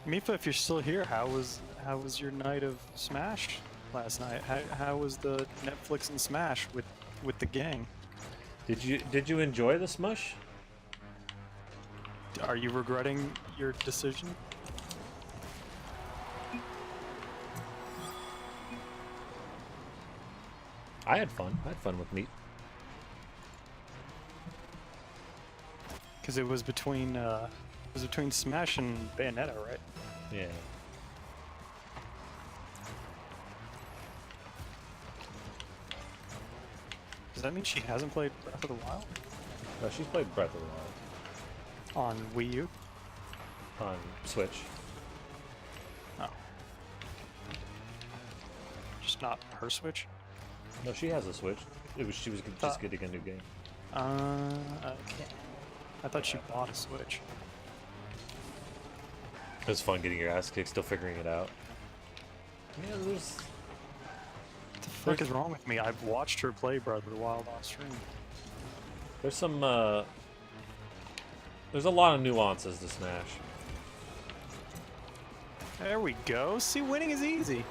Mifa, if you're still here, how was your night of Smash last night? How was the Netflix and Smash with the gang? Did you enjoy the smush? Are you regretting your decision? I had fun. I had fun with meat. Because it was between Smash and Bayonetta, right? Yeah. Does that mean she hasn't played Breath of the Wild? No, she's played Breath of the Wild. On Wii U? On Switch. Oh. Just not her Switch? No, she has a Switch. She was just getting a new game. Okay. I thought she bought a Switch. It was fun getting your ass kicked, still figuring it out. Yeah, there's... What the fuck is wrong with me? I've watched her play Breath of the Wild on stream. There's some, there's a lot of nuances to Smash. There we go. See, winning is easy.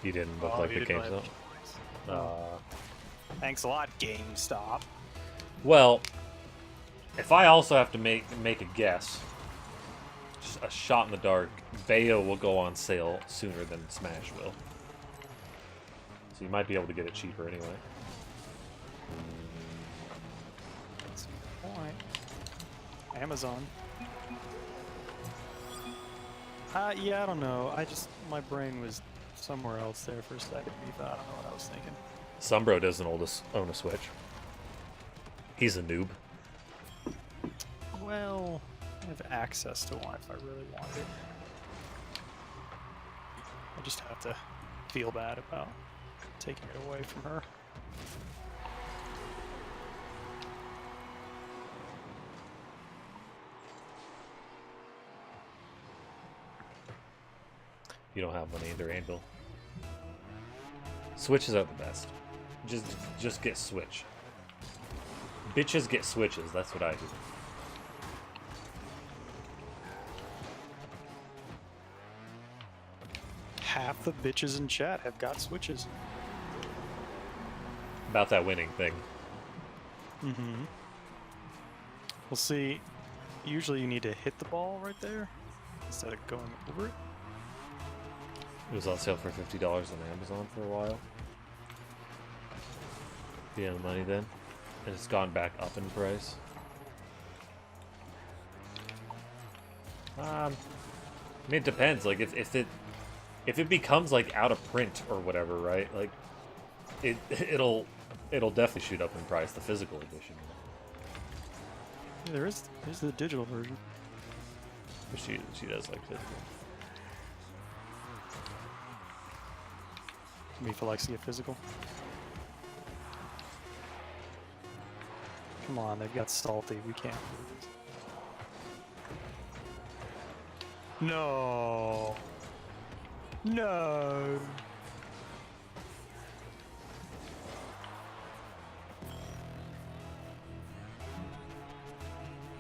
You didn't look like the GameStop. Thanks a lot, GameStop. Well, if I also have to make a guess, just a shot in the dark, Bayo will go on sale sooner than Smash will. So you might be able to get it cheaper anyway. That's a good point. Amazon. Yeah, I don't know. My brain was somewhere else there for a second. I don't know what I was thinking. Sumbro doesn't own a Switch. He's a noob. Well, I have access to one if I really wanted it. I just have to feel bad about taking it away from her. You don't have one either, Angel. Switches are the best. Just get Switch. Bitches get Switches. That's what I do. Half the bitches in chat have got Switches. About that winning thing. Mm-hmm. We'll see. Usually you need to hit the ball right there instead of going over it. It was on sale for $50 on Amazon for a while. You have money then? And it's gone back up in price. I mean, it depends. Like if it becomes like out of print or whatever, right? Like it'll definitely shoot up in price. The physical edition. Yeah, there's the digital version. But she does like physical. Mifa likes to get physical. Come on, they've got salty. We can't lose. No. No.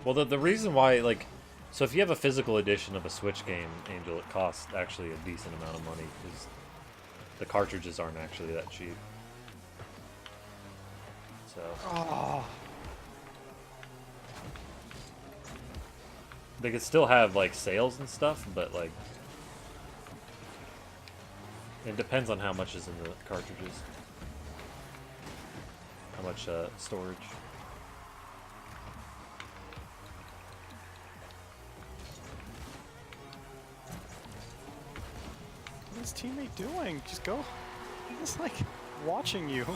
Well, the reason why, like, so if you have a physical edition of a Switch game, Angel, it costs actually a decent amount of money because the cartridges aren't actually that cheap. So. Oh. They could still have like sales and stuff, but like it depends on how much is in the cartridges, how much storage. What is teammate doing? Just go. He's like watching you.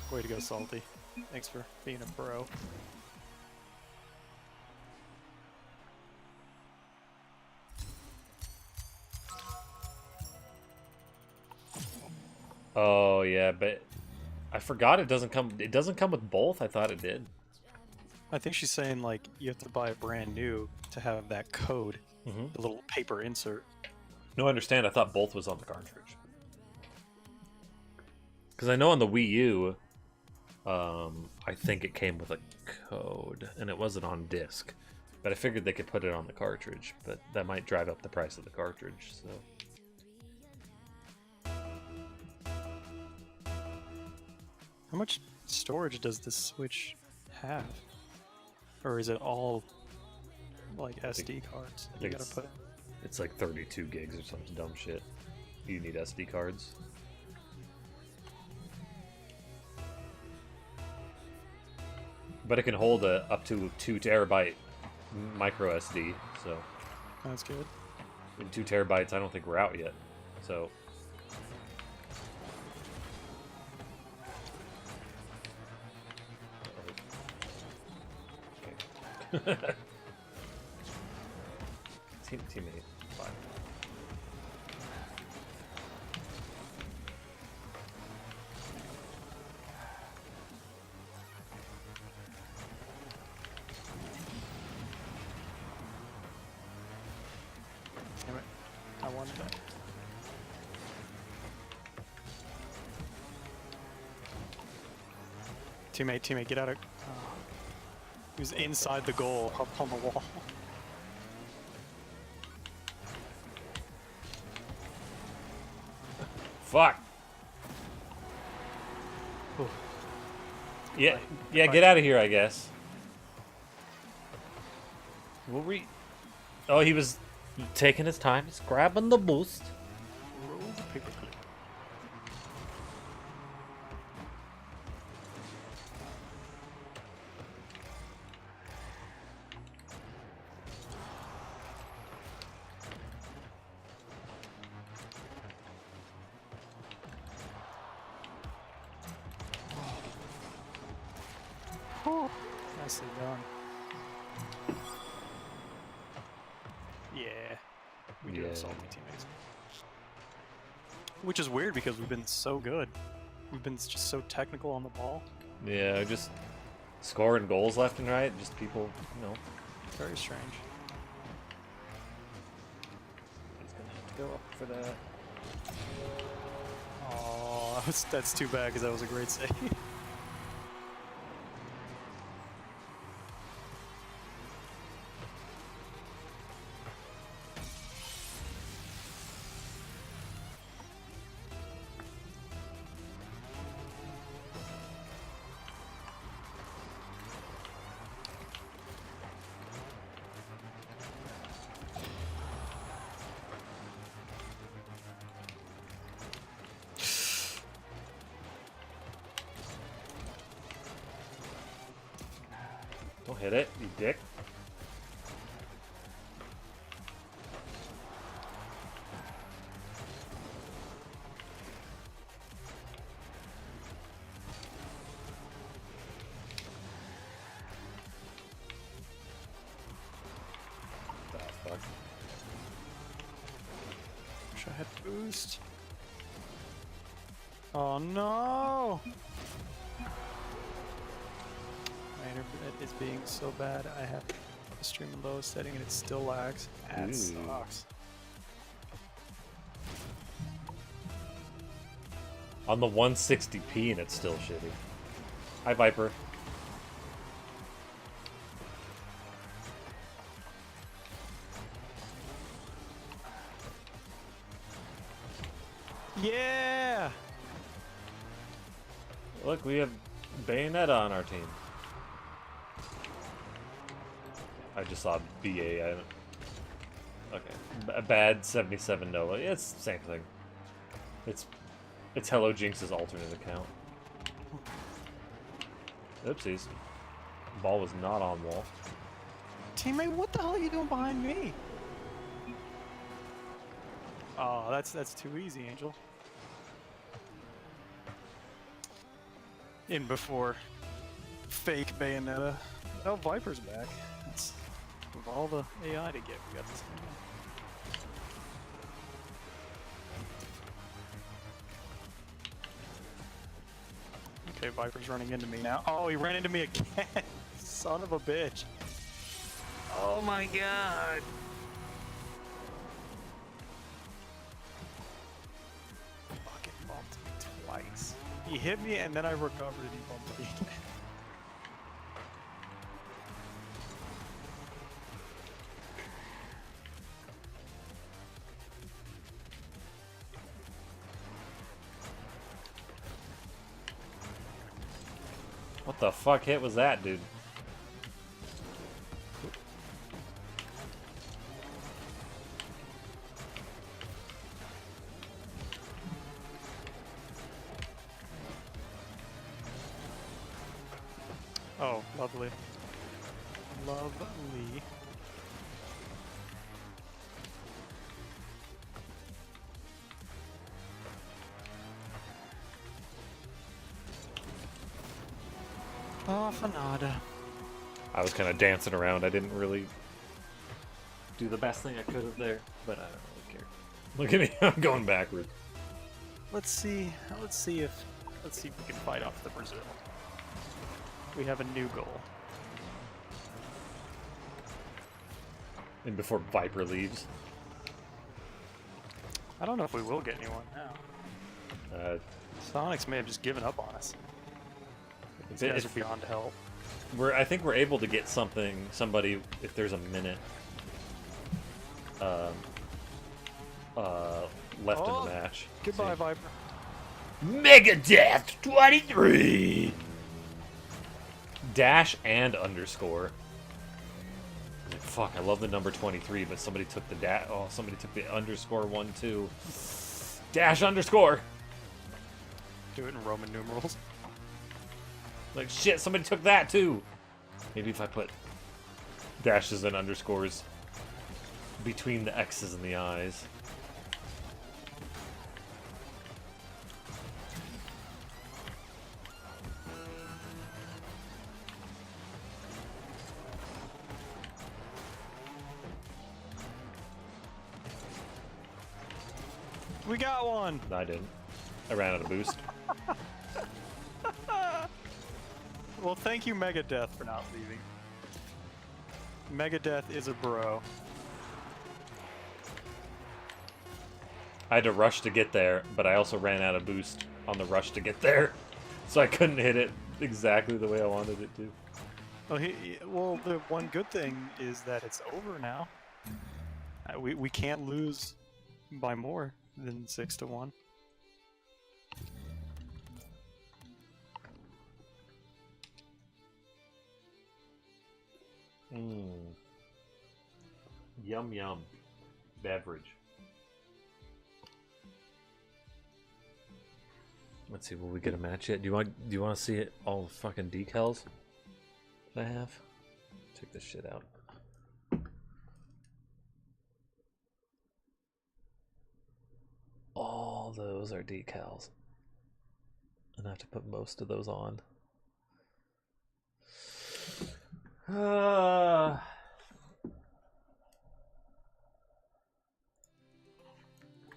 Way to go, Salty. Thanks for being a pro. Oh yeah, but I forgot it doesn't come. It doesn't come with both. I thought it did. I think she's saying like you have to buy it brand new to have that code, the little paper insert. No, I understand. I thought both was on the cartridge. Because I know on the Wii U, I think it came with a code, and it wasn't on disc. But I figured they could put it on the cartridge, but that might drive up the price of the cartridge, so... How much storage does this Switch have? Or is it all, like, SD cards that you gotta put? It's like 32 gigs or some dumb shit. You need SD cards. But it can hold up to 2 terabyte micro SD, so... That's good. In 2 terabytes, I don't think we're out yet, so... Teammate, fine. Damn it. I wanted that. Teammate, get out of... He was inside the goal, up on the wall. Fuck! Ooh. Yeah, get out of here, I guess. We'll Oh, he was taking his time. He's grabbing the boost. Roll the paperclip. Oh, nicely done. Yeah. We do have salty teammates. Which is weird because we've been so good. We've been just so technical on the ball. Yeah, scoring goals left and right. Just people, Very strange. He's gonna have to go up for that. Oh, that's too bad because that was a great save. Don't hit it, you dick. Oh, fuck. Wish I had boost. Oh no! My internet is being so bad. I have the stream in low setting and it still lags. That Ooh. sucks. On the 160p and it's still shitty. Hi, Viper. Yeah! Look, we have Bayonetta on our team. I just saw BA. Okay. A bad 77 Nova. Yeah, it's the same thing. It's Hello Jinx's alternate account. Oopsies. Ball was not on wall. Teammate, what the hell are you doing behind me? Oh, that's too easy, Angel. In before fake Bayonetta. Oh, Viper's back. That's with all the AI to get. We got this thing. Okay, Viper's running into me now. Oh, he ran into me again. Son of a bitch. Oh my god. Fucking bumped me twice. He hit me and then I recovered and he bumped me again. What the fuck hit was that, dude? Oh, lovely. Lovely. Oh, Fanada. I was kind of dancing around. I didn't really do the best thing I could have there, but I don't really care. Look at me, I'm going backwards. Let's see if we can fight off the Brazil. We have a new goal. And before Viper leaves. I don't know if we will get anyone now. Sonics may have just given up on us. These guys are beyond help. I think we're able to get somebody if there's a minute left in the match. Goodbye, See? Viper. Megadeth 23. Dash and underscore. Like, fuck, I love the number 23, but somebody took the somebody took the underscore one too. Dash underscore. Do it in Roman numerals. Like, shit, somebody took that too. Maybe if I put dashes and underscores between the X's and the I's. We got one! No, I didn't. I ran out of boost. Well, thank you, Megadeth, for not leaving. Megadeth is a bro. I had to rush to get there, but I also ran out of boost on the rush to get there. So I couldn't hit it exactly the way I wanted it to. Well, the one good thing is that it's over now. We can't lose by more than 6-1. Yum yum. Beverage. Let's see, will we get a match yet? Do you want to see it, all the fucking decals that I have? Check this shit out. All those are decals. And I have to put most of those on.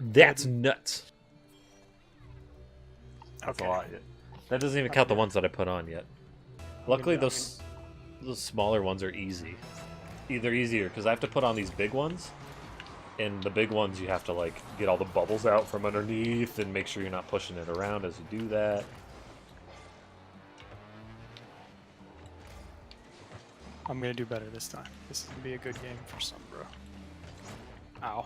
That's nuts. That's a lot. That doesn't even count the ones that I put on yet. Luckily, those smaller ones are easy. They're easier because I have to put on these big ones, and the big ones you have to like get all the bubbles out from underneath and make sure you're not pushing it around as you do that. I'm gonna do better this time. This is gonna be a good game for some, bro. Ow.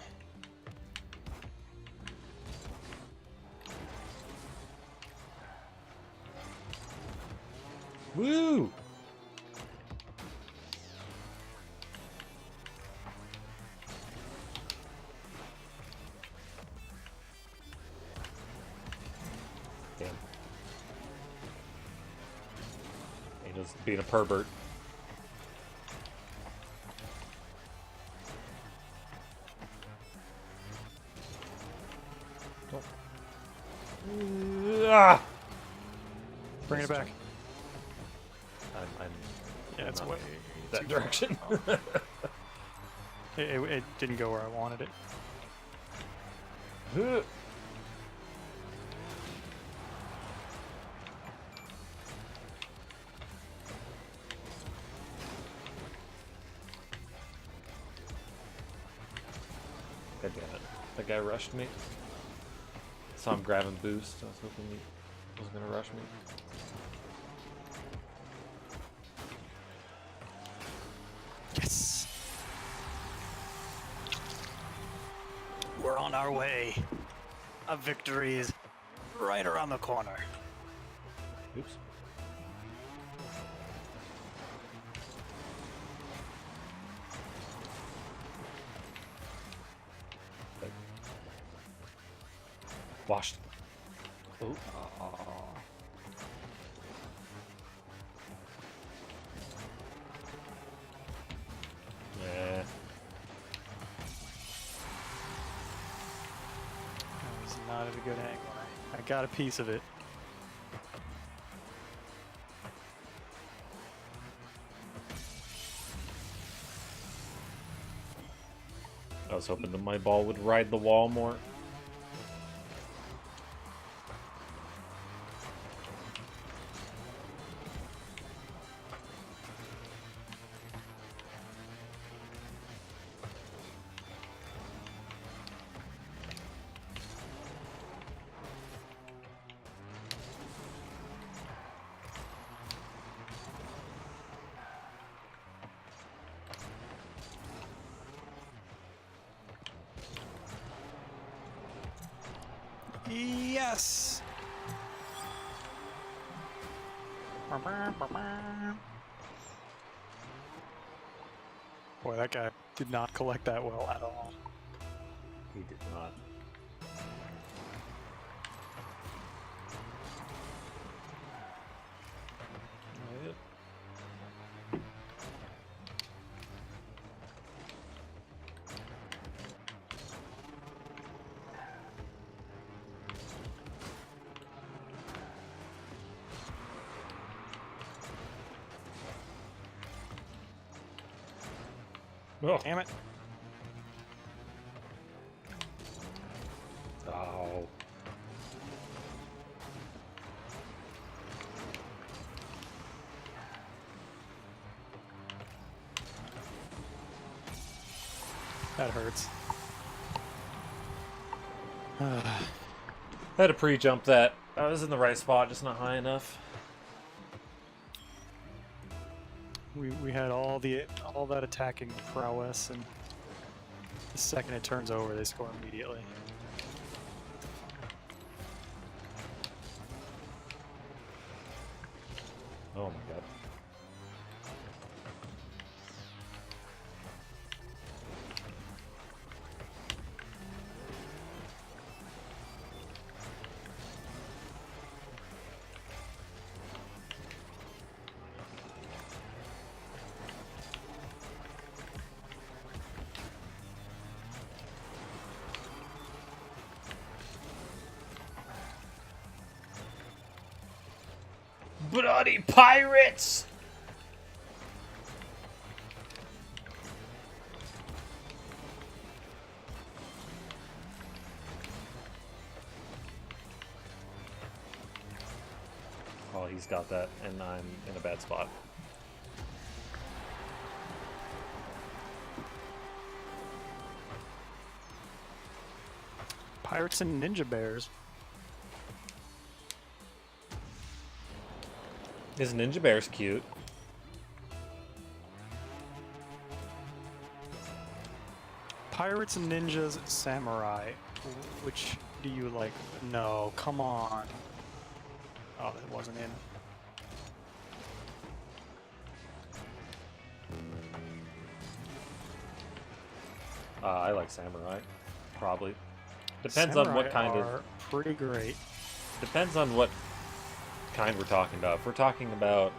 Woo! Damn. Angel's being a pervert. Ah! Bring it back. Yeah, it's way that direction. It didn't go where I wanted it. God damn it. That guy rushed me. Saw him grabbing boost. I was hoping he was gonna rush me. Yes! We're on our way. A victory is right around the corner. Oops. Washed. Oh. Yeah. That was not at a good angle. I got a piece of it. I was hoping that my ball would ride the wall more. Yes! Boy, that guy did not collect that well at all. He did not. Oh. Damn it. Oh. That hurts. I had to pre-jump that. I was in the right spot, just not high enough. We had all that attacking prowess, and the second it turns over, they score immediately. Oh my god. Bloody pirates! Oh, he's got that, and I'm in a bad spot. Pirates and ninja bears. His ninja bear's cute. Pirates and ninjas, samurai. Which do you like? No, come on. Oh, that wasn't in. I like samurai. Probably. Depends on what kind of. Pretty great. Depends on what kind we're talking about. If we're talking about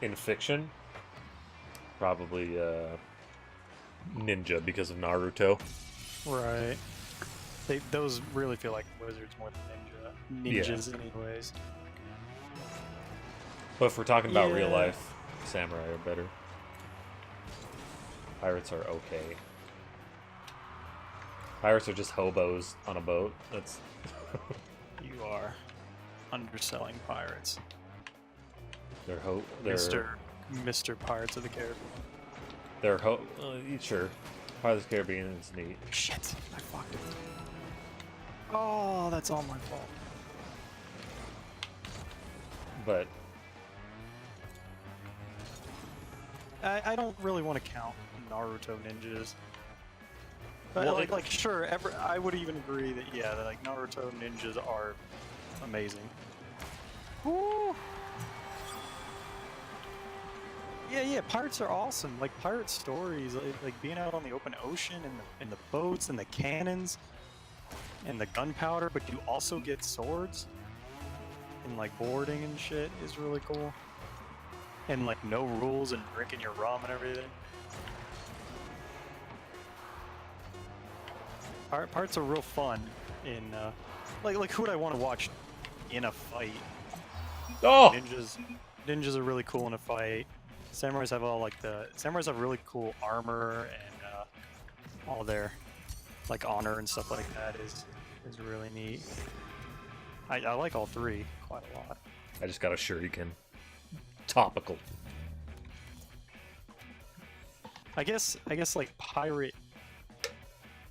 in fiction, probably ninja because of Naruto. Right. Those really feel like wizards more than ninjas anyways. But if we're talking about real life, samurai are better. Pirates are okay. Pirates are just hobos on a boat. That's. You are underselling pirates. They're Mr. Pirates of the Caribbean. They're sure. Pirates of the Caribbean is neat. Shit, I fucked it. Oh, that's all my fault. But I don't really want to count Naruto ninjas. But well, like sure, I would even agree that that like Naruto ninjas are amazing. Woo! Yeah, pirates are awesome. Like pirate stories, like being out on the open ocean and the boats and the cannons and the gunpowder, but you also get swords and like boarding and shit is really cool. And like no rules and drinking your rum and everything. Pirates are real fun in like who would I want to watch in a fight? oh, Ninjas are really cool in a fight. Samurais have really cool armor and all their like honor and stuff like that is really neat. I like all three quite a lot. I just got a shuriken. Topical. I guess like pirate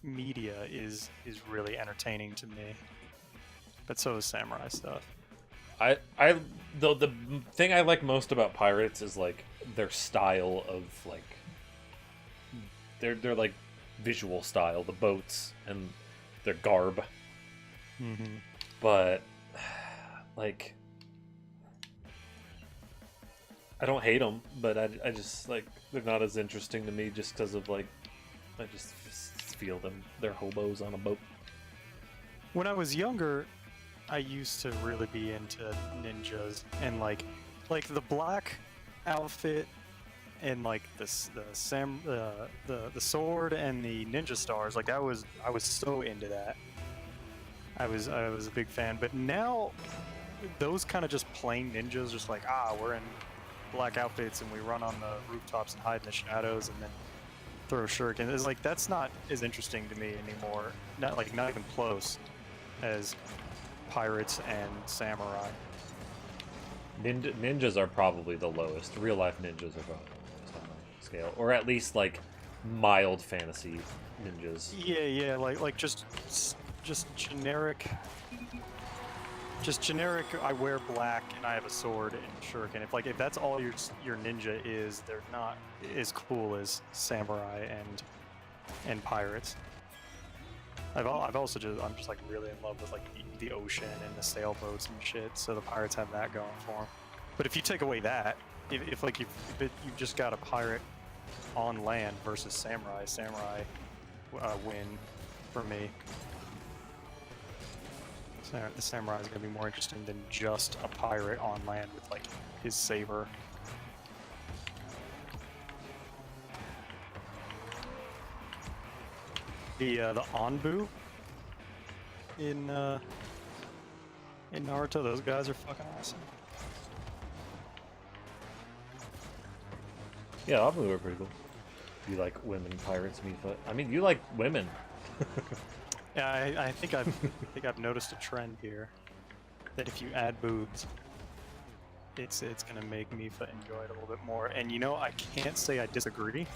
media is really entertaining to me, but so is samurai stuff. The thing I like most about pirates is like their style of like their like visual style, the boats and their garb. Mm-hmm. But like I don't hate them, but I just like they're not as interesting to me just because of like I just feel them. They're hobos on a boat. When I was younger, I used to really be into ninjas and like the black outfit and like the sword and the ninja stars. Like I was so into that. I was a big fan. But now those kind of just plain ninjas, just like we're in black outfits and we run on the rooftops and hide in the shadows and then throw shuriken. It's like that's not as interesting to me anymore. Not even close as pirates and samurai. Ninjas are probably the lowest. Real life ninjas are probably the lowest on my scale, or at least like mild fantasy ninjas. Yeah, like just generic. Just generic. I wear black and I have a sword and shuriken. If that's all your ninja is, they're not as cool as samurai and pirates. I'm just like really in love with like the ocean and the sailboats and shit. So the pirates have that going for them. But if you take away that, if you've just got a pirate on land versus samurai win for me. The samurai is going to be more interesting than just a pirate on land with like his saber. The Anbu in Naruto, those guys are fucking awesome. Yeah, Abu are pretty cool. You like women pirates, Mifa? I mean, you like women. Yeah, I think I've noticed a trend here that if you add boobs, it's gonna make Mifa enjoy it a little bit more. And you know, I can't say I disagree.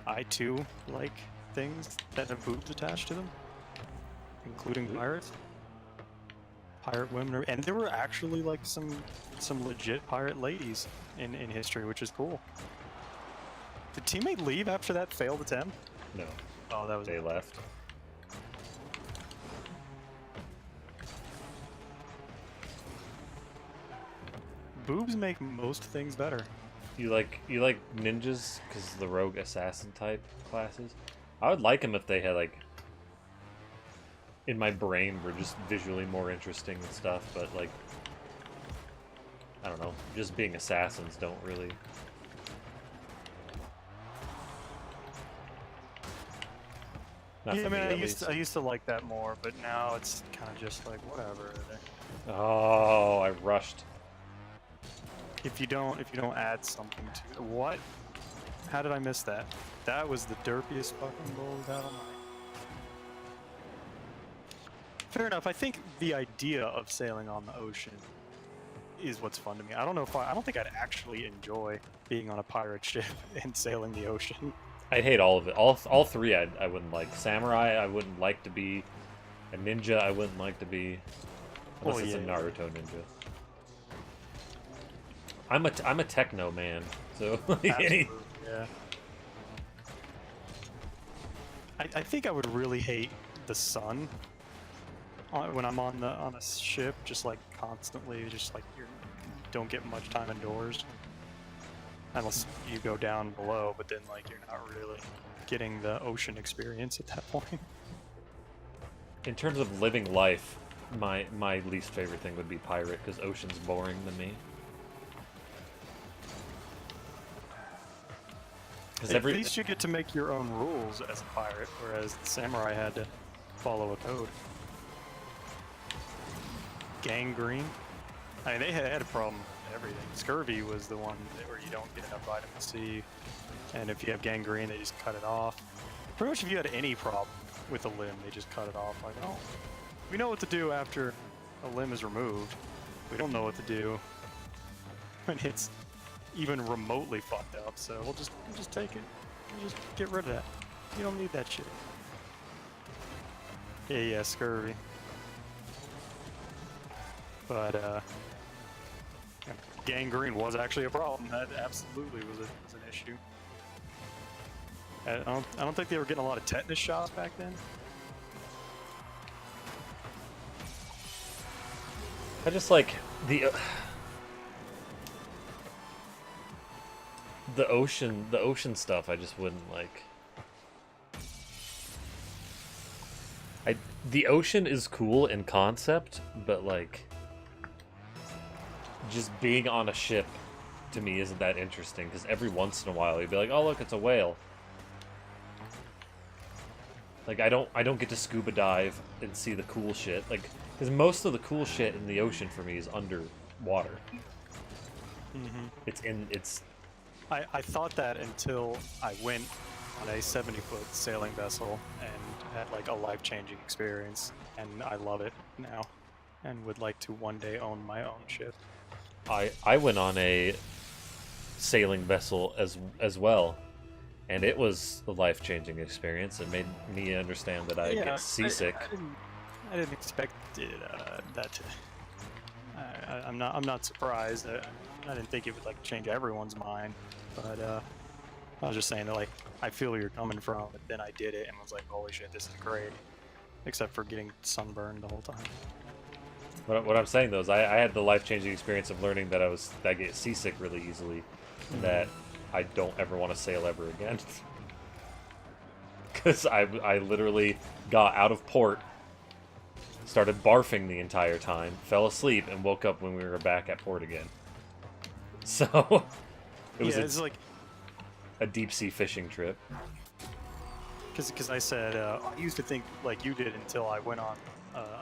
I too like things that have boobs attached to them, including pirates, pirate women, and there were actually like some legit pirate ladies in history, which is cool. Did teammate leave after that failed attempt? No. Oh, that was they left. Boobs make most things better. You like ninjas because the rogue assassin type classes? I would like them if they had like, in my brain, were just visually more interesting and stuff. But like, I don't know, just being assassins don't really. Not Yeah, for me, man, at I used to like that more, but now it's kind of just like whatever. Oh, I rushed. If you don't add something to it, what? How did I miss that? That was the derpiest fucking goal we've had all night. Fair enough. I think the idea of sailing on the ocean is what's fun to me. I don't know if I don't think I'd actually enjoy being on a pirate ship and sailing the ocean. I'd hate all of it. All three I wouldn't like. Samurai I wouldn't like to be. A ninja I wouldn't like to be. Unless it's a Naruto ninja. I'm a techno man, so yeah. I think I would really hate the sun when I'm on a ship, just like constantly, just like you don't get much time indoors, unless you go down below. But then like you're not really getting the ocean experience at that point. In terms of living life, my least favorite thing would be pirate because ocean's boring to me. At least you get to make your own rules as a pirate, whereas the samurai had to follow a code. Gangrene. I mean, they had a problem with everything. Scurvy was the one where you don't get enough vitamin C, and if you have gangrene, they just cut it off. Pretty much if you had any problem with a limb, they just cut it off. Like, oh, we know what to do after a limb is removed. We don't know what to do when it's even remotely fucked up, so we'll just take it. We'll just get rid of that. You don't need that shit. Yeah, scurvy. But gangrene was actually a problem. That absolutely was an issue. I don't think they were getting a lot of tetanus shots back then. I just like the ocean stuff. I just wouldn't like. The ocean is cool in concept, but like, just being on a ship to me isn't that interesting because every once in a while you'd be like, oh look, it's a whale. Like I don't get to scuba dive and see the cool shit. Like, because most of the cool shit in the ocean for me is underwater. Mm-hmm. I thought that until I went on a 70-foot sailing vessel and had like a life-changing experience, and I love it now, and would like to one day own my own ship. I went on a sailing vessel as well, and it was a life-changing experience. It made me understand that I get seasick. I didn't expect that to. I'm not surprised. I didn't think it would like change everyone's mind, but I was just saying that like I feel where you're coming from. But then I did it and was like, holy shit, this is great. Except for getting sunburned the whole time. What I'm saying though is I had the life-changing experience of learning that I get seasick really easily, and that I don't ever want to sail ever again. Because I literally got out of port, started barfing the entire time, fell asleep, and woke up when we were back at port again. So it was it's like a deep-sea fishing trip. Because I said, I used to think like you did until I went on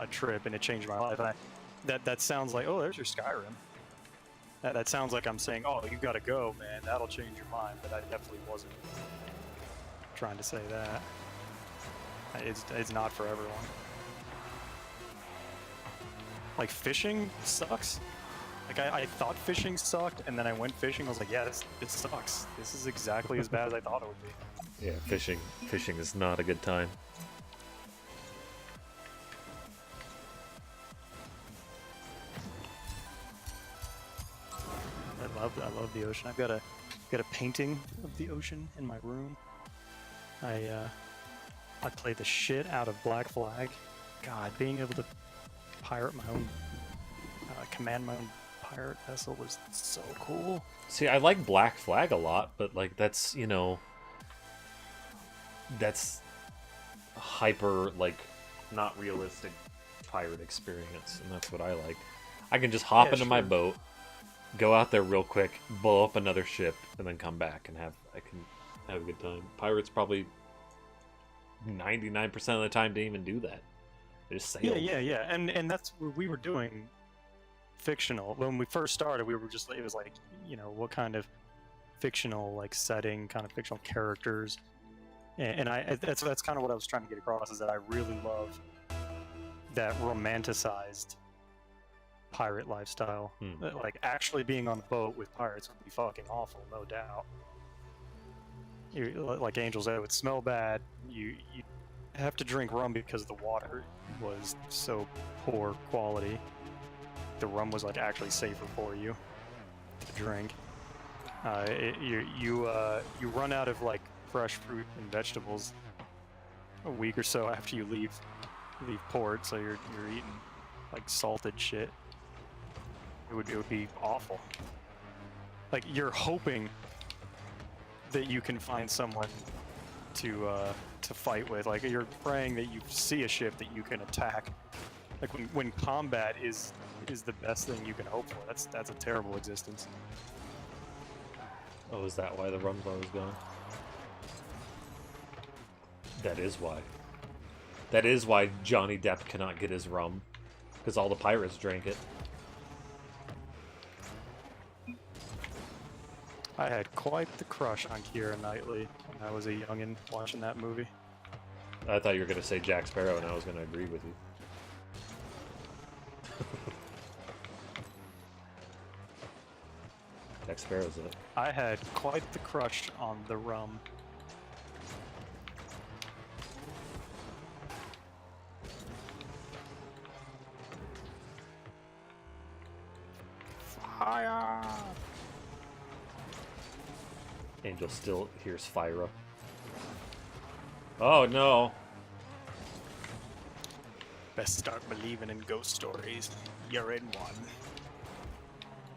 a trip and it changed my life. That sounds like, oh, there's your Skyrim. That sounds like I'm saying, oh, you gotta go, man. That'll change your mind. But I definitely wasn't trying to say that. It's not for everyone. Like, fishing sucks. Like, I thought fishing sucked, and then I went fishing. I was like, yeah, this sucks. This is exactly as bad as I thought it would be. Yeah, fishing is not a good time. I love the ocean. I've got a painting of the ocean in my room. I played the shit out of Black Flag. God, being able to pirate my own, command my own pirate vessel was so cool. See, I like Black Flag a lot, but like that's, you know, that's hyper, like, not realistic pirate experience, and that's what I like. I can just hop into my boat, go out there real quick, blow up another ship, and then come back and I can have a good time. Pirates probably 99% of the time didn't even do that. They just sailed. Yeah. And that's what we were doing fictional. When we first started, we were just, it was like, you know, what kind of fictional, like, setting, kind of fictional characters. And that's kind of what I was trying to get across, is that I really love that romanticized pirate lifestyle. Like, actually being on a boat with pirates would be fucking awful, no doubt. Like Angel said, it would smell bad. You have to drink rum because the water was so poor quality. The rum was like actually safer for you to drink. You run out of like fresh fruit and vegetables a week or so after you leave port, so you're eating like salted shit. It would be awful. Like, you're hoping that you can find someone to fight with. Like, you're praying that you see a ship that you can attack. Like, when combat is the best thing you can hope for. That's a terrible existence. Oh, is that why the rum bar was gone? That is why. That is why Johnny Depp cannot get his rum. Because all the pirates drank it. I had quite the crush on Keira Knightley when I was a youngin' watching that movie. I thought you were going to say Jack Sparrow, and I was going to agree with you. Jack Sparrow's it. I had quite the crush on the rum. Fire! Angel still hears Fyra. Oh no! Best start believing in ghost stories. You're in one.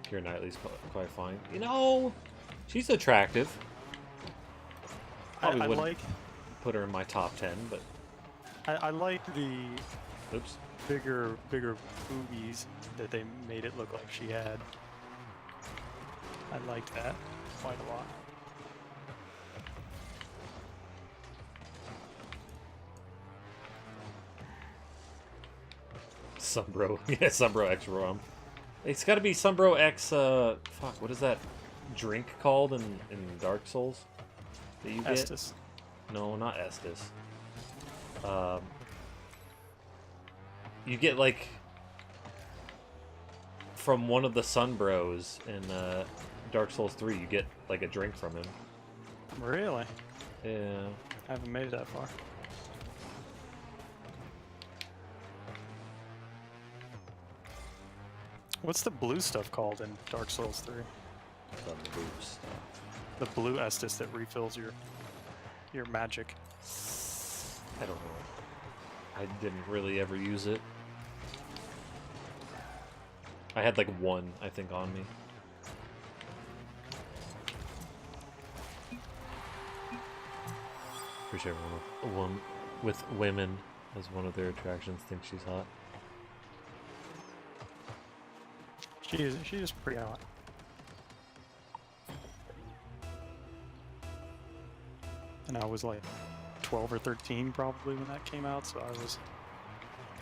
Keira Knightley's quite fine. You know, she's attractive. Probably I wouldn't like put her in my top 10, but I like the oops. bigger boobies that they made it look like she had. I liked that quite a lot. Sunbro. Yeah, Sunbro X rum. It's got to be Sunbro X, fuck, what is that drink called in Dark Souls that you get? Estus. No, not Estus. You get, like, from one of the Sunbros in Dark Souls 3, you get, like, a drink from him. Really? Yeah. I haven't made it that far. What's the blue stuff called in Dark Souls 3? The blue stuff. The blue Estus that refills your magic. I don't know. I didn't really ever use it. I had like one, I think, on me. Pretty sure everyone with women as one of their attractions thinks she's hot. She is pretty hot. And I was like 12 or 13 probably when that came out, so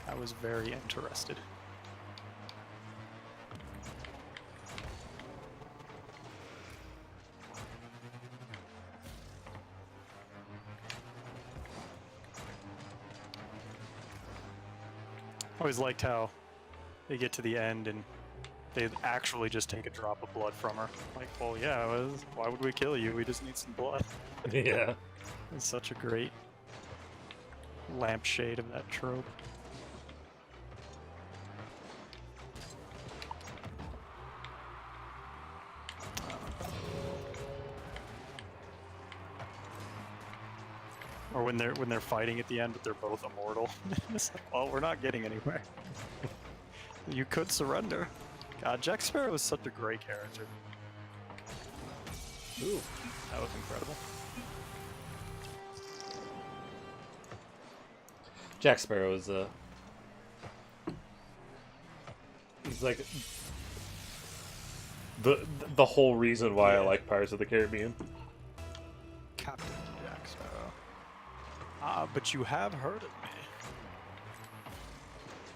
I was very interested. I always liked how they get to the end and they actually just take a drop of blood from her. Like, well, yeah, why would we kill you? We just need some blood. Yeah. It's such a great lampshade of that trope. Or when they're fighting at the end, but they're both immortal. It's like, well, we're not getting anywhere. You could surrender. God, Jack Sparrow is such a great character. Ooh, that was incredible. Jack Sparrow is he's like the whole reason why I like Pirates of the Caribbean. Captain Jack Sparrow. Ah, but you have heard of me.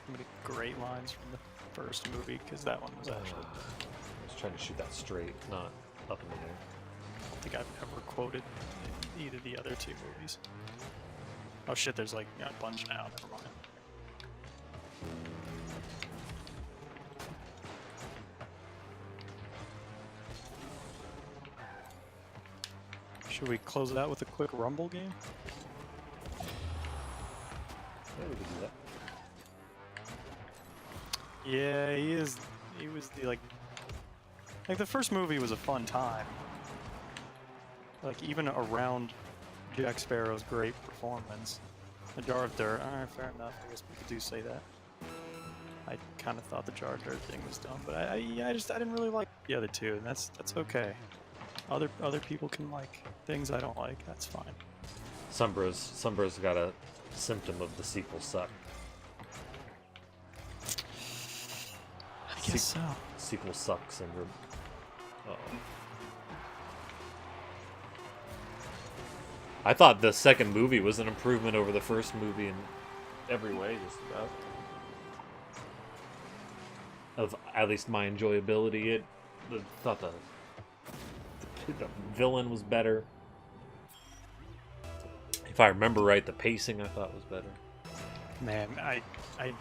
So many great lines from the first movie, because that one was actually... I was trying to shoot that straight, not up in the air. I don't think I've ever quoted either of the other two movies. Oh shit, there's like a bunch now, never mind. Should we close it out with a quick Rumble game? Yeah, we could do that. Yeah, he was the like the first movie was a fun time. Like even around Jack Sparrow's great performance. The Jar of Dirt, alright, fair enough. I guess we could say that. I kind of thought the Jar of Dirt thing was dumb, but I didn't really like the other two, and that's okay. Other people can like things I don't like. That's fine. Sunbro's got a symptom of the sequel suck. I guess so. Sequel suck syndrome. Uh-oh. I thought the second movie was an improvement over the first movie in every way, just about. Of at least my enjoyability, thought the villain was better. If I remember right, the pacing I thought was better. Man, I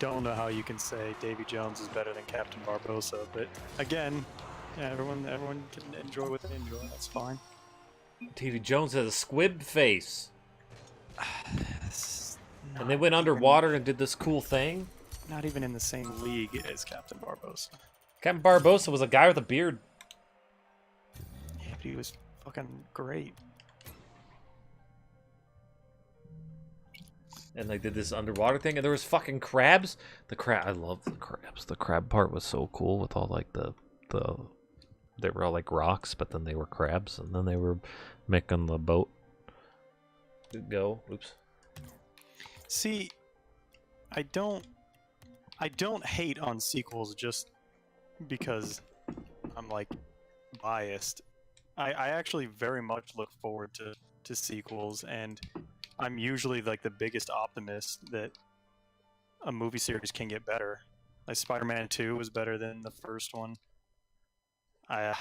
don't know how you can say Davy Jones is better than Captain Barbossa, but again, yeah, everyone can enjoy what they enjoy. That's fine. Davy Jones has a squib face. And they went Not underwater and did this cool thing. Not even in the same league as Captain Barbossa. Captain Barbossa was a guy with a beard. Yeah, but he was fucking great. And they did this underwater thing, and there was fucking crabs. I love the crabs. The crab part was so cool with all like the they were all like rocks, but then they were crabs, and then they were making the boat go. Oops. See, I don't hate on sequels just because I'm like biased. I actually very much look forward to sequels, and I'm usually like the biggest optimist that a movie series can get better. Like Spider-Man 2 was better than the first one. I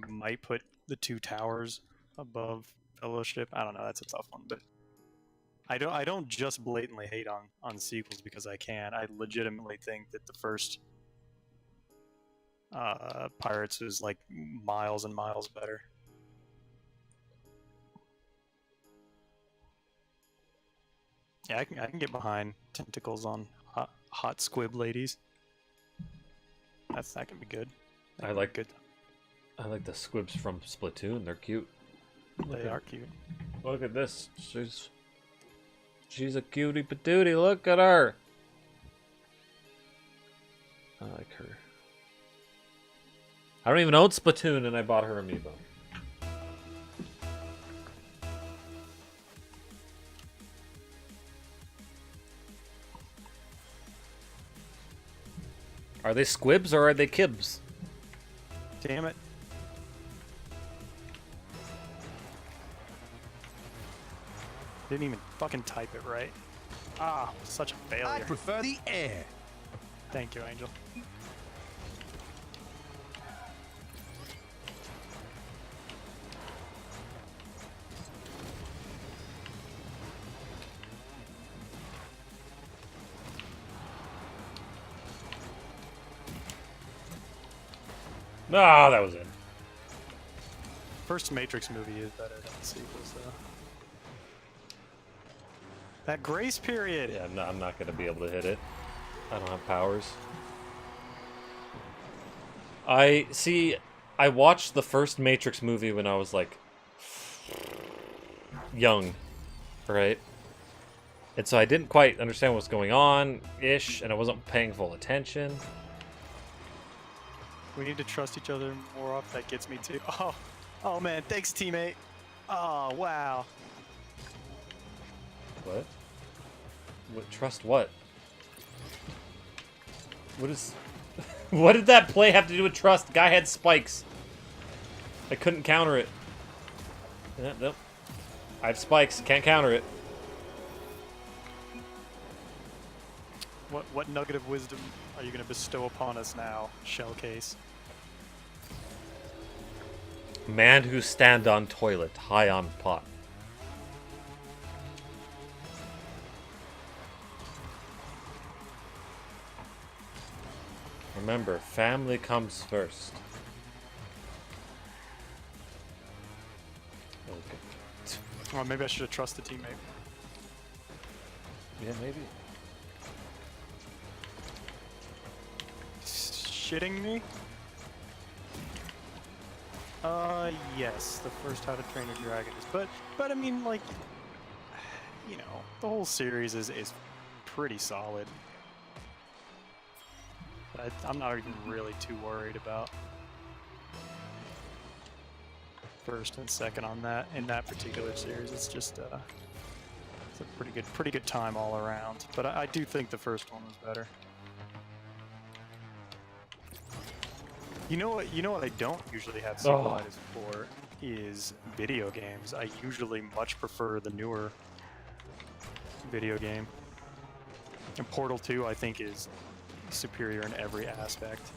might put The Two Towers above Fellowship. I don't know, that's a tough one, but I don't just blatantly hate on sequels because I can. I legitimately think that the first Pirates was like miles and miles better. Yeah, I can get behind tentacles on hot squib ladies. That can be good. I like the squibs from Splatoon. They're cute. They are cute. Look at this. She's a cutie patootie. Look at her. I like her. I don't even own Splatoon, and I bought her amiibo. Are they squibs or are they kibs? Damn it. Didn't even fucking type it right. Ah, such a failure. I prefer the air. Thank you, Angel. No, that was it. First Matrix movie is better than the sequels, though. That grace period! Yeah, I'm not going to be able to hit it. I don't have powers. I watched the first Matrix movie when I was, like, young, right? And so I didn't quite understand what was going on-ish, and I wasn't paying full attention. We need to trust each other more often. That gets me too. Oh man, thanks teammate. Oh, wow. What? Trust what? What is... What did that play have to do with trust? Guy had spikes. I couldn't counter it. Nope. I have spikes. Can't counter it. What nugget of wisdom are you going to bestow upon us now, Shellcase? Man who stand on toilet, high on pot. Remember, family comes first. Okay. Oh, maybe I should have trusted teammate. Yeah, maybe. Shitting me? Yes, the first How to Train Your Dragon is, but I mean, like, you know, the whole series is pretty solid. I'm not even really too worried about first and second on that in that particular series. It's just it's a pretty good time all around. But I do think the first one was better. You know what I don't usually have sequelitis for is video games. I usually much prefer the newer video game. And Portal 2 I think is superior in every aspect.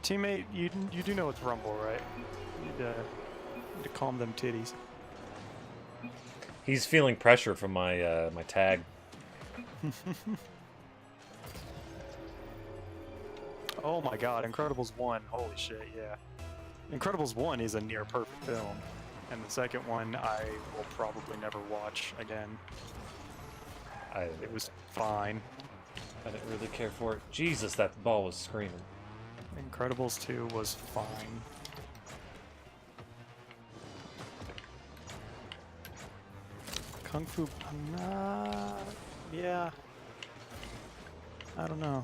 Teammate, you do know it's Rumble, right? You need to calm them titties. He's feeling pressure from my my tag. Oh my god, Incredibles 1, holy shit, yeah. Incredibles 1 is a near perfect film, and the second one I will probably never watch again. It was fine. I didn't really care for it. Jesus, that ball was screaming. Incredibles 2 was fine. Kung Fu... yeah. I don't know.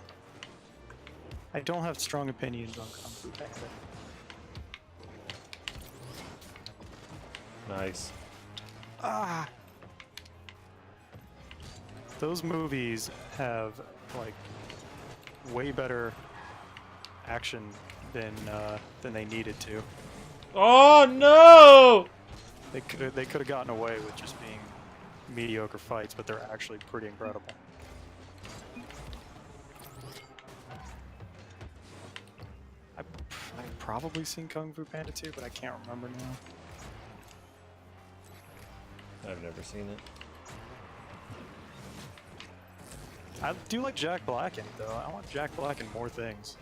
I don't have strong opinions on Kung Fu Panda. Nice. Ah! Those movies have, like, way better action than they needed to. Oh no! They could have gotten away with just being mediocre fights, but they're actually pretty incredible. I've probably seen Kung Fu Panda 2, but I can't remember now. I've never seen it. I do like Jack Black in it, though. I want Jack Black in more things.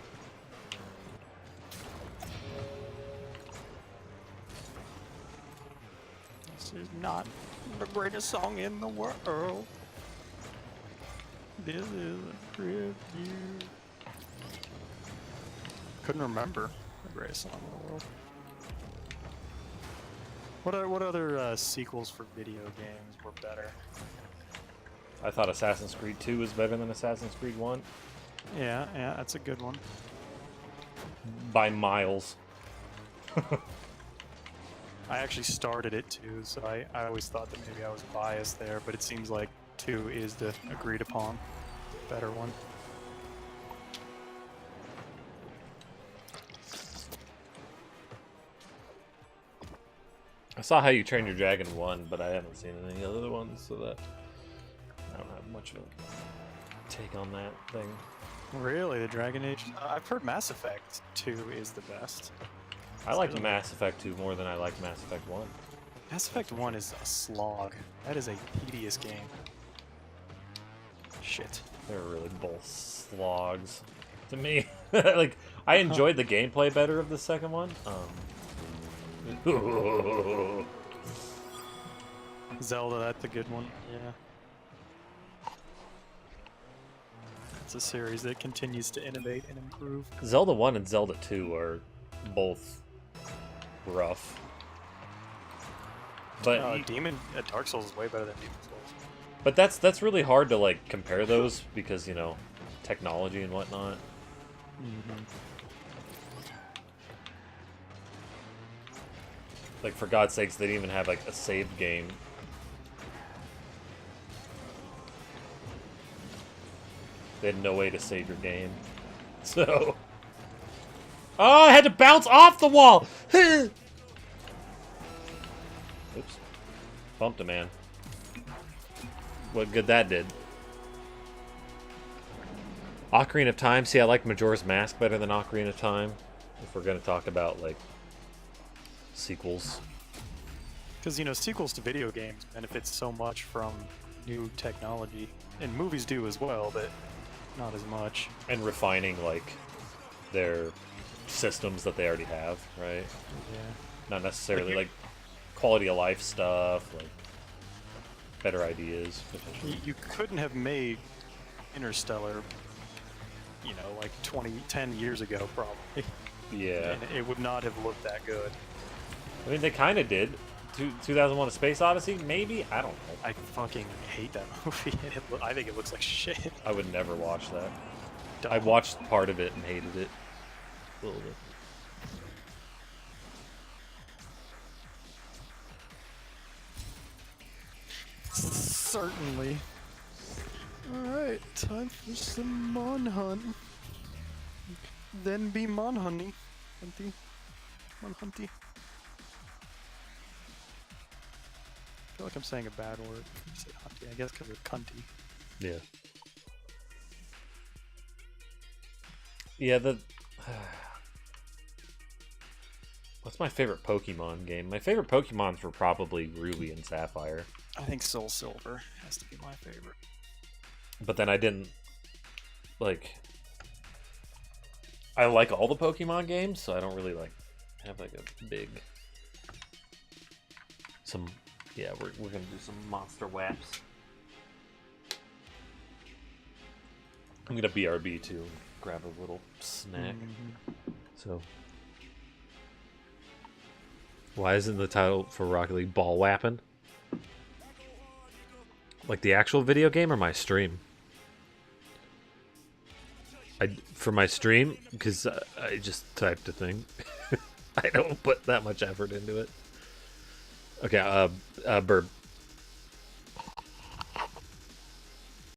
This is not the greatest song in the world. This is a tribute. Couldn't remember the greatest song in the world. What other sequels for video games were better? I thought Assassin's Creed 2 was better than Assassin's Creed 1. Yeah, that's a good one. By miles. I actually started it too, so I always thought that maybe I was biased there, but it seems like 2 is the agreed upon better one. I saw How You Train Your Dragon 1, but I haven't seen any other ones, so that I don't have much of a take on that thing. Really, the Dragon Age? I've heard Mass Effect 2 is the best. I liked Mass Effect 2 more than I liked Mass Effect 1. Mass Effect 1 is a slog. That is a tedious game. Shit. They were really both slogs to me. Like, I enjoyed the gameplay better of the second one. Zelda, that's a good one. Yeah. It's a series that continues to innovate and improve. Zelda 1 and Zelda 2 are both rough. But Dark Souls is way better than Demon Souls. But that's really hard to like compare those because, you know, technology and whatnot. Mm-hmm. Like, for God's sakes, they didn't even have like a save game. They had no way to save your game. So... Oh, I had to bounce off the wall! Oops. Bumped a man. What good that did. Ocarina of Time. See, I like Majora's Mask better than Ocarina of Time. If we're going to talk about, like, sequels. Because, you know, sequels to video games benefit so much from new technology. And movies do as well, but not as much. And refining, like, their systems that they already have, right? Yeah. Not necessarily, like quality of life stuff, like, better ideas. You couldn't have made Interstellar, you know, like 10 years ago, probably. Yeah. And it would not have looked that good. I mean, they kind of did. 2001: A Space Odyssey? Maybe? I don't know. I fucking hate that movie. I think it looks like shit. I would never watch that. Dumb. I watched part of it and hated it. A little bit. Certainly. Alright, time for some Mon Hunt. Then be Mon Hunty. Mon Hunty. I feel like I'm saying a bad word. I said hunty, I guess because of cunty. Yeah. Yeah, what's my favorite Pokemon game? My favorite Pokemons were probably Ruby and Sapphire. I think Soul Silver has to be my favorite. But then I didn't, like... I like all the Pokemon games, so I don't really, like, have, like, a big... Yeah, we're gonna do some Monster Waps. I'm gonna BRB too, grab a little snack. Mm-hmm. So, why isn't the title for Rocket League Ball Wappin'? Like the actual video game or my stream? For my stream, because I just typed a thing. I don't put that much effort into it. Okay, Burb.